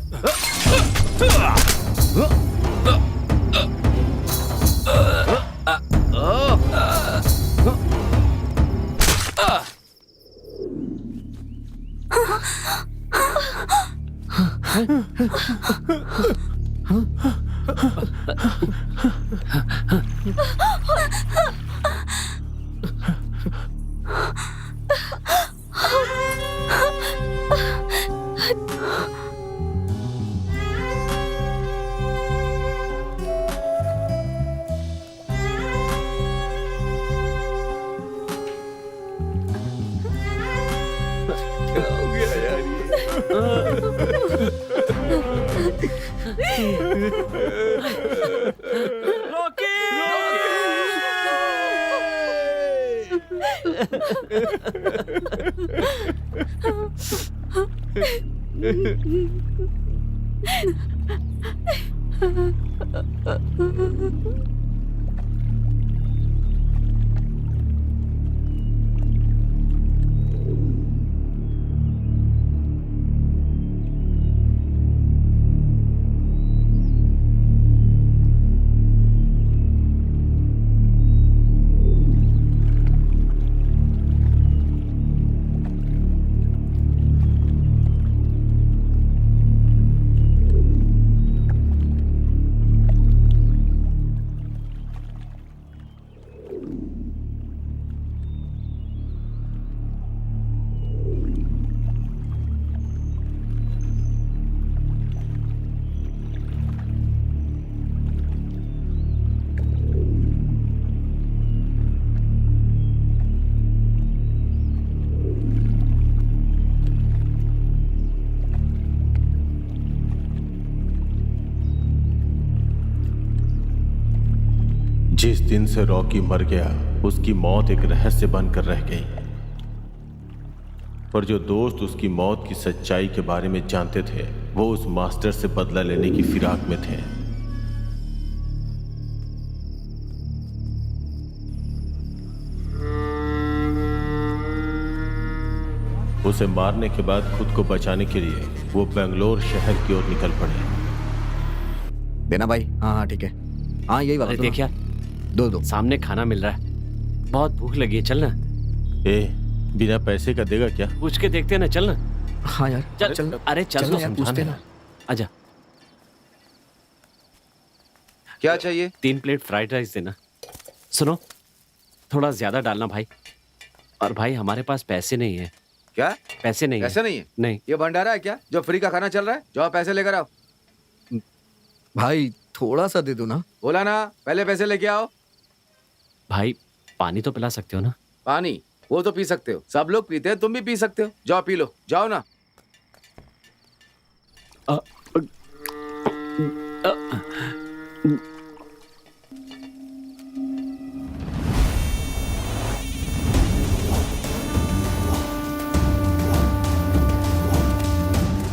जिस दिन से रॉकी मर गया उसकी मौत एक रहस्य बनकर रह गई, पर जो दोस्त उसकी मौत की सच्चाई के बारे में जानते थे वो उस मास्टर से बदला लेने की फिराक में थे। उसे मारने के बाद खुद को बचाने के लिए वो बेंगलोर शहर की ओर निकल पड़े। देना भाई। हाँ हाँ ठीक है। हाँ यही वाला। देख यार, दो सामने खाना मिल रहा है, बहुत भूख लगी है, चल ना। बिना पैसे का देगा क्या? पूछ के देखते हैं ना, चल ना। हाँ यार चल चल। अरे चल तो समझा ना। आजा। क्या चाहिए? 3 प्लेट फ्राइड राइस देना। सुनो, थोड़ा ज्यादा डालना भाई। और भाई हमारे पास पैसे नहीं है। क्या? पैसे नहीं पैसे नहीं है? नहीं। ये भंडारा है क्या जो फ्री का खाना चल रहा है? जाओ पैसे लेकर आओ। भाई थोड़ा सा दे दो ना। बोला ना, पहले पैसे लेके आओ। भाई पानी तो पिला सकते हो ना? पानी वो तो पी सकते हो, सब लोग पीते हैं, तुम भी पी सकते हो। जाओ पी लो, जाओ ना।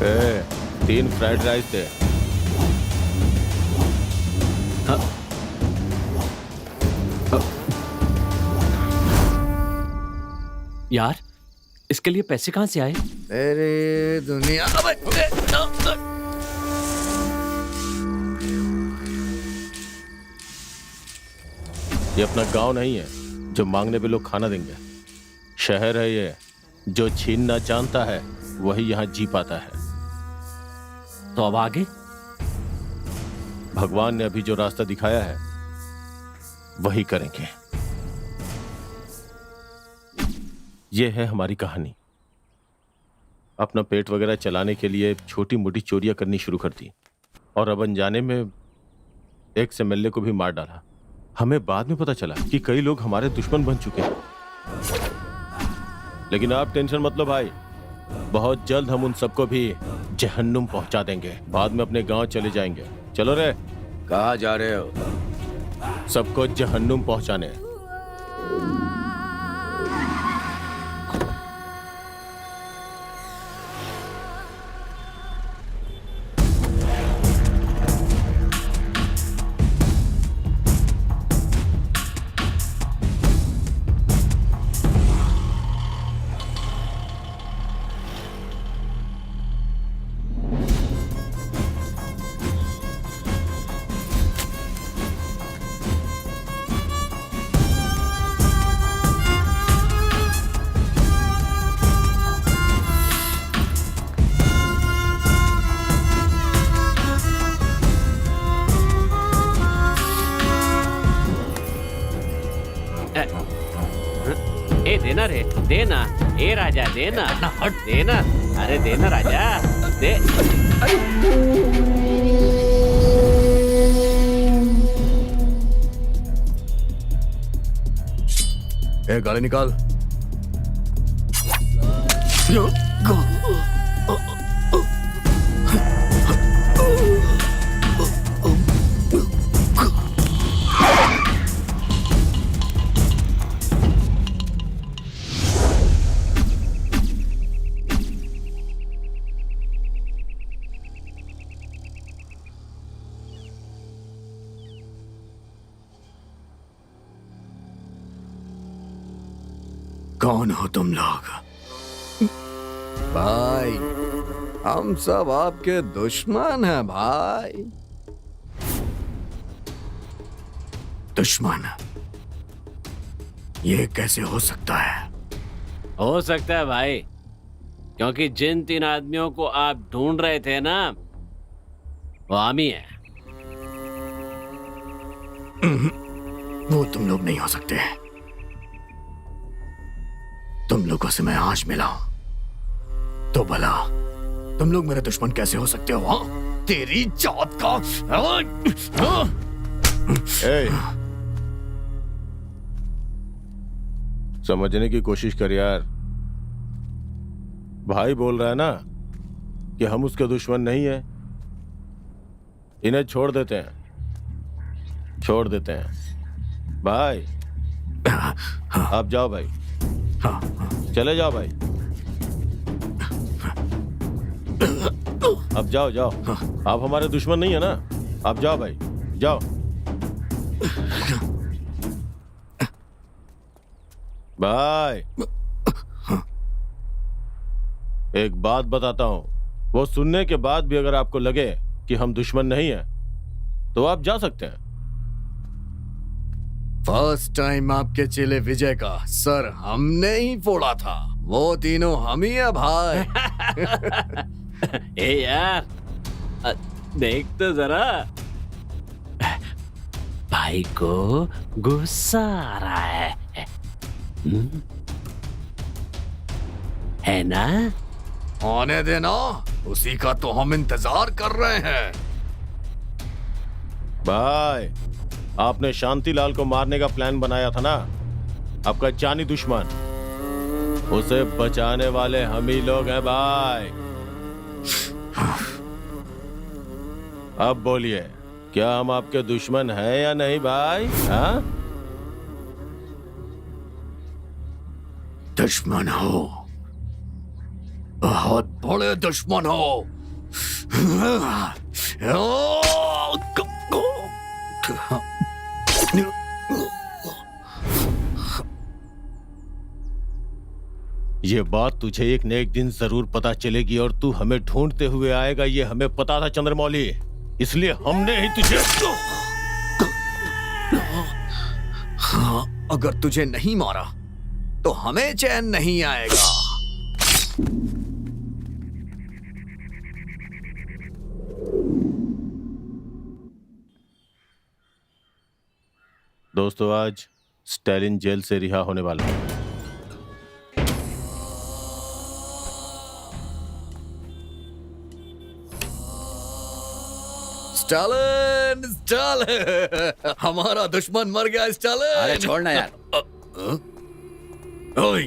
ए, 3 फ्राइड राइस दे। यार इसके लिए पैसे कहाँ से आए? अरे दुनिया। ये अपना गांव नहीं है जो मांगने पे लोग खाना देंगे। शहर है ये जो छीनना जानता है वही यहाँ जी पाता है। तो अब आगे? भगवान ने अभी जो रास्ता दिखाया है वही करेंगे। ये है हमारी कहानी। अपना पेट वगैरह चलाने के लिए छोटी मोटी चोरियां करनी शुरू कर दी और अब अनजाने में एक एमएलए को भी मार डाला। हमें बाद में पता चला कि कई लोग हमारे दुश्मन बन चुके हैं। लेकिन आप टेंशन मत लो भाई, बहुत जल्द हम उन सबको भी जहन्नुम पहुंचा देंगे। बाद में अपने गांव चले जाएंगे। चलो रे। कहाँ जा रहे हो? सबको जहन्नुम पहुंचाने। देना रे, देना। ए राजा देना, देना। अरे देना राजा, दे। ए गाड़ी निकाल। कौन हो तुम लोग? भाई हम सब आपके दुश्मन हैं भाई। दुश्मन? ये कैसे हो सकता है? हो सकता है भाई, क्योंकि जिन 3 आदमियों को आप ढूंढ रहे थे ना, वो हम ही हैं। वो तुम लोग नहीं हो सकते। तुम लोगों से मैं आज मिला हूं तो भला तुम लोग मेरे दुश्मन कैसे हो सकते हो? हाँ? तेरी जात का। समझने की कोशिश कर यार। भाई बोल रहा है ना कि हम उसके दुश्मन नहीं है। इन्हें छोड़ देते हैं, छोड़ देते हैं भाई। आप जाओ भाई। हाँ, चले जाओ भाई। अब जाओ जाओ। आप हमारे दुश्मन नहीं है ना। आप जाओ भाई, जाओ। भाई एक बात बताता हूं, वो सुनने के बाद भी अगर आपको लगे कि हम दुश्मन नहीं हैं, तो आप जा सकते हैं। फर्स्ट टाइम आपके चेले विजय का सर हमने ही फोड़ा था। वो तीनों हम ही है भाई। ए यार, देख तो जरा, भाई को गुस्सा आ रहा है। है ना? आने देना, उसी का तो हम इंतजार कर रहे हैं। भाई आपने शांतिलाल को मारने का प्लान बनाया था ना, आपका जानी दुश्मन। उसे बचाने वाले हम ही लोग हैं भाई। अब बोलिए, क्या हम आपके दुश्मन हैं या नहीं भाई? हाँ? दुश्मन हो, बहुत बड़े दुश्मन हो। ये बात तुझे एक न एक दिन जरूर पता चलेगी और तू हमें ढूंढते हुए आएगा, ये हमें पता था इसलिए हमने ही तुझे। अगर तुझे नहीं मारा तो हमें चैन नहीं आएगा। दोस्तों, आज स्टालिन जेल से रिहा होने वाला है। स्टालिन, स्टालिन, हमारा दुश्मन मर गया स्टालिन। अरे छोड़ना यार, ओए,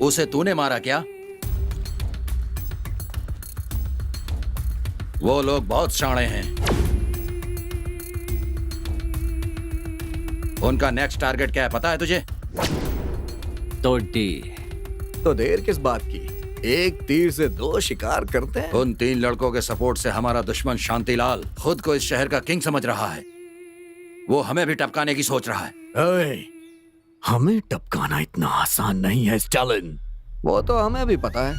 उसे तूने मारा क्या? वो लोग बहुत शाणे हैं। उनका नेक्स्ट टारगेट क्या है पता है तुझे? तो देर किस बात की, एक तीर से दो शिकार करते हैं। उन 3 लड़कों के सपोर्ट से हमारा दुश्मन शांतिलाल खुद को इस शहर का किंग समझ रहा है। वो हमें भी टपकाने की सोच रहा है। ओए, हमें टपकाना इतना आसान नहीं है स्टालिन। वो तो हमें भी पता है।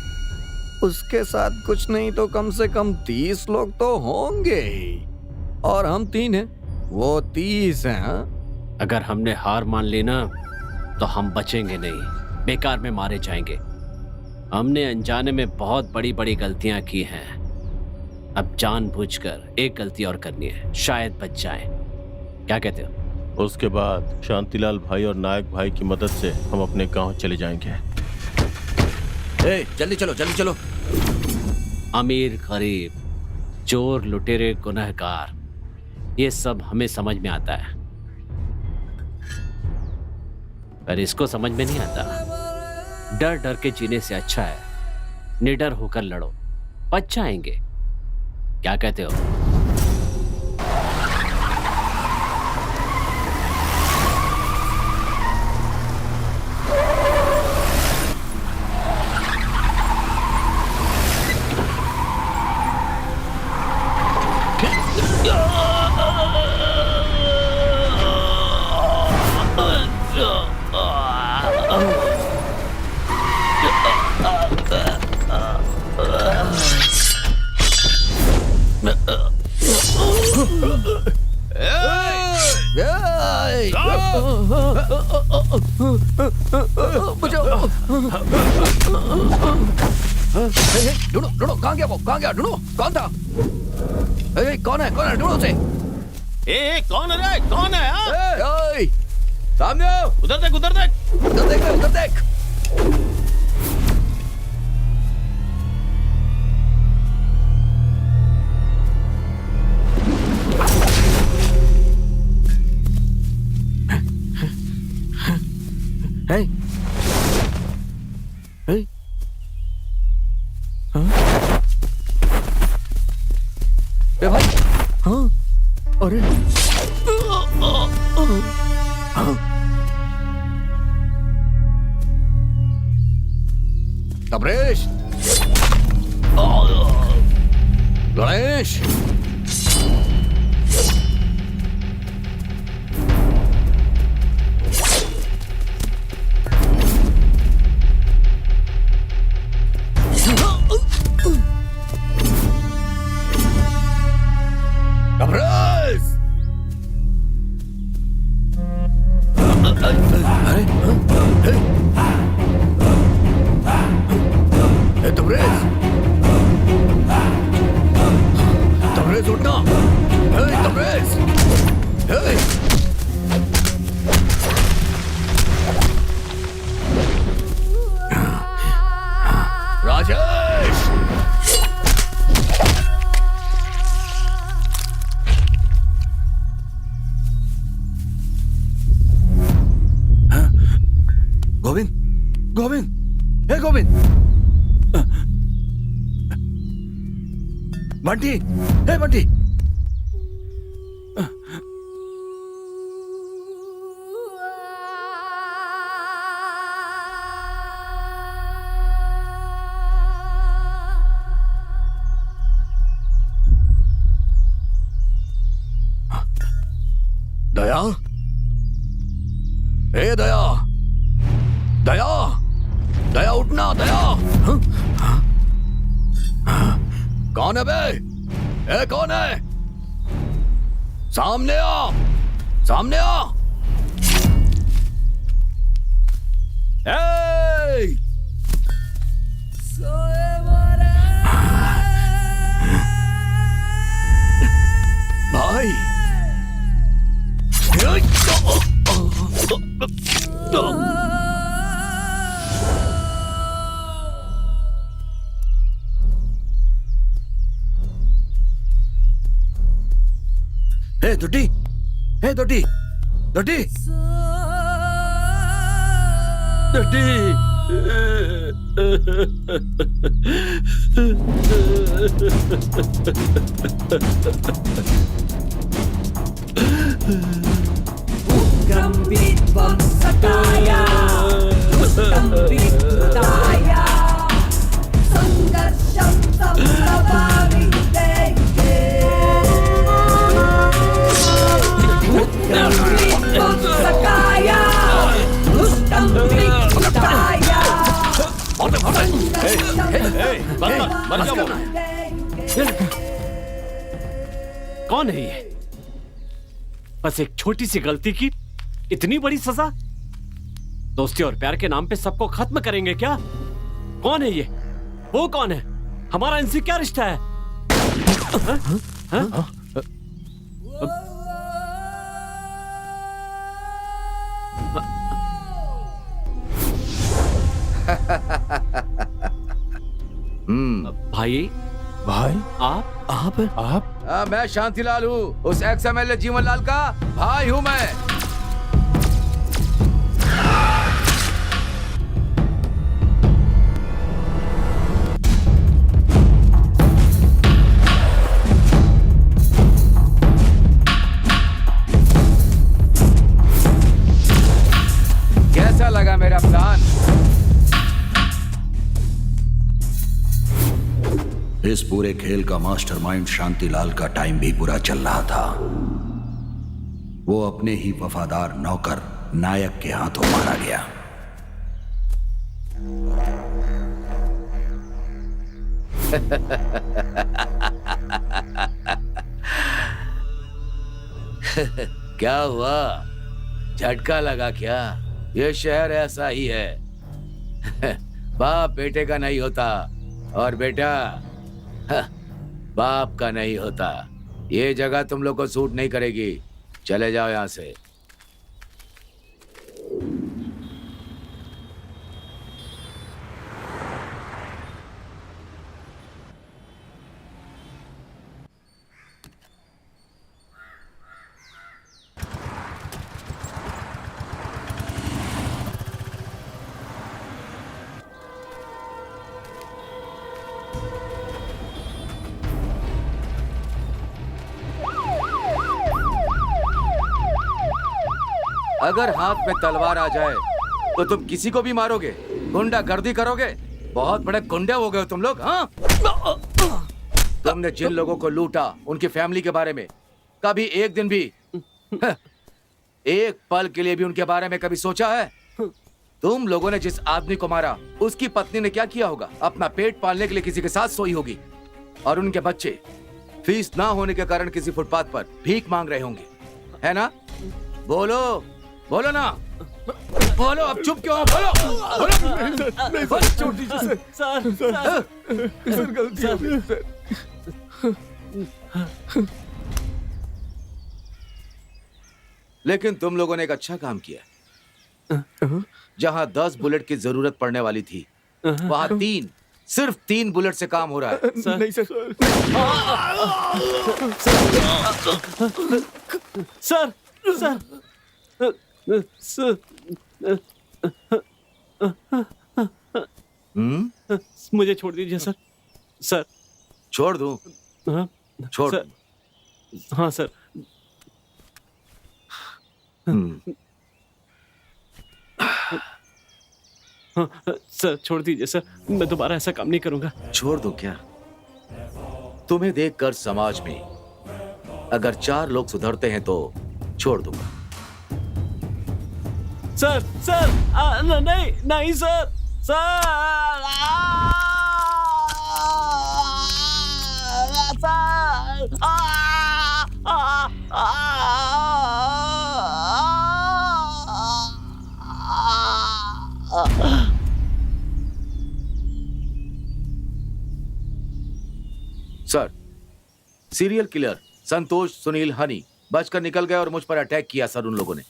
उसके साथ कुछ नहीं तो कम से कम 30 लोग तो होंगे ही, और हम 3 हैं, वो 30 हैं। हाँ? अगर हमने हार मान ली ना तो हम बचेंगे नहीं, बेकार में मारे जाएंगे। हमने अनजाने में बहुत बड़ी बड़ी गलतियां की हैं। अब जानबूझकर एक गलती और करनी है, शायद बच जाएं। क्या कहते हो? उसके बाद शांतिलाल भाई और नायक भाई की मदद से हम अपने गांव चले जाएंगे। जल्दी चलो, जल्दी चलो। अमीर गरीब, चोर लुटेरे गुनहगार, ये सब हमें समझ में आता है, पर इसको समझ में नहीं आता। डर डर के जीने से अच्छा है निडर होकर लड़ो, बच जाएंगे। क्या कहते हो? ढूंढो ढूंढो, कहाँ गया वो, कहाँ गया? ढूंढो, कौन था? कौन है, कौन है? ढूंढो उसे। कौन है? कौन है? हाँ? सामने आओ। उधर देख, उधर देख, उधर देख, उधर देख। Hey. Hey. हाँ? ए भाई, हाँ? अरे, हाँ? तबरेश, गणेश, बंटी, हे बंटी। दया, ए दया, दया, दया उठना, दया। कौन है बे? ए कौन है? सामने आ, सामने आ। ए! भाई हे दुड्डी, हे दुड्डी, दुड्डी, दुड्डी। कौन है ये? बस एक छोटी सी गलती की इतनी बड़ी सजा? दोस्ती और प्यार के नाम पे सबको खत्म करेंगे क्या? कौन है ये? वो कौन है? हमारा इनसे क्या रिश्ता है? हाँ? भाई, भाई आप मैं शांतिलाल हूँ, उस XMLA जीवनलाल का भाई हूँ मैं। कैसा लगा मेरा प्लान? इस पूरे खेल का मास्टरमाइंड शांतिलाल का टाइम भी पूरा चल रहा था। वो अपने ही वफादार नौकर नायक के हाथों मारा गया। क्या हुआ? झटका लगा क्या? ये शहर ऐसा ही है। बाप बेटे का नहीं होता और बेटा बाप का नहीं होता। ये जगह तुम लोग को सूट नहीं करेगी, चले जाओ यहां से। अगर हाथ में तलवार आ जाए तो तुम किसी को भी मारोगे, गुंडागर्दी करोगे। बहुत बड़े गुंडे हो गए तुम लोग। हाँ, तुमने जिन लोगों को लूटा उनकी फैमिली के बारे में कभी एक दिन भी, एक पल के लिए भी उनके बारे में कभी सोचा है? तुम लोगों ने जिस आदमी को मारा उसकी पत्नी ने क्या किया होगा? अपना पेट पालने के लिए किसी के साथ सोई होगी और उनके बच्चे फीस ना होने के कारण किसी फुटपाथ पर भीख मांग रहे होंगे, है ना? बोलो बोलो ना, बोलो। अब चुप क्यों हो? बोलो बोलो। छोटी सी सर गलती हो गई सर। लेकिन तुम लोगों ने एक अच्छा काम किया। जहां 10 बुलेट की जरूरत पड़ने वाली थी वहां सिर्फ 3 बुलेट से काम हो रहा है। नहीं सर। सर मुझे छोड़ दीजिए सर। सर छोड़ दूं? हाँ, छोड़ सर। हाँ सर। हाँ, सर छोड़ दीजिए सर, मैं दोबारा ऐसा काम नहीं करूंगा। छोड़ दूं क्या? तुम्हें देखकर समाज में अगर 4 लोग सुधरते हैं तो छोड़ दूंगा। सर नहीं नहीं सर। सर, सीरियल किलर संतोष सुनील हनी बचकर निकल गए और मुझ पर अटैक किया सर उन लोगों ने,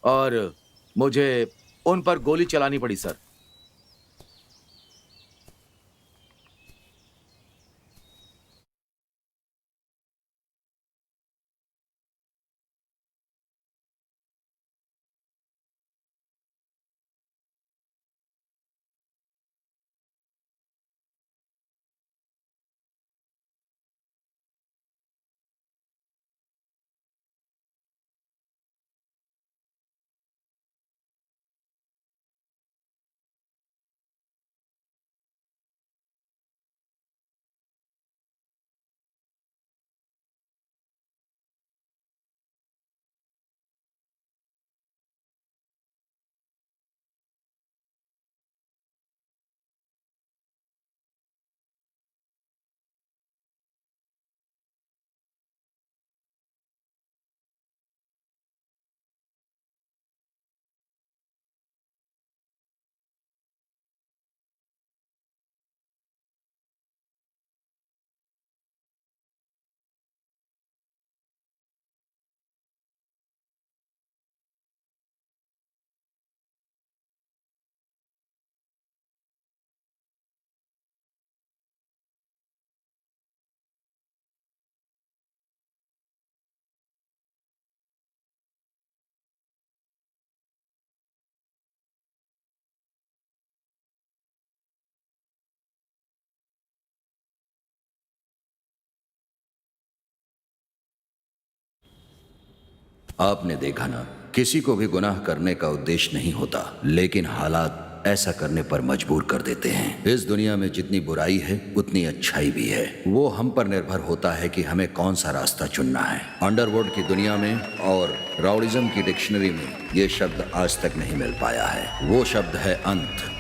और मुझे उन पर गोली चलानी पड़ी सर। आपने देखा ना, किसी को भी गुनाह करने का उद्देश्य नहीं होता, लेकिन हालात ऐसा करने पर मजबूर कर देते हैं। इस दुनिया में जितनी बुराई है उतनी अच्छाई भी है। वो हम पर निर्भर होता है कि हमें कौन सा रास्ता चुनना है। अंडरवर्ल्ड की दुनिया में और राउडिज्म की डिक्शनरी में ये शब्द आज तक नहीं मिल पाया है। वो शब्द है अंत।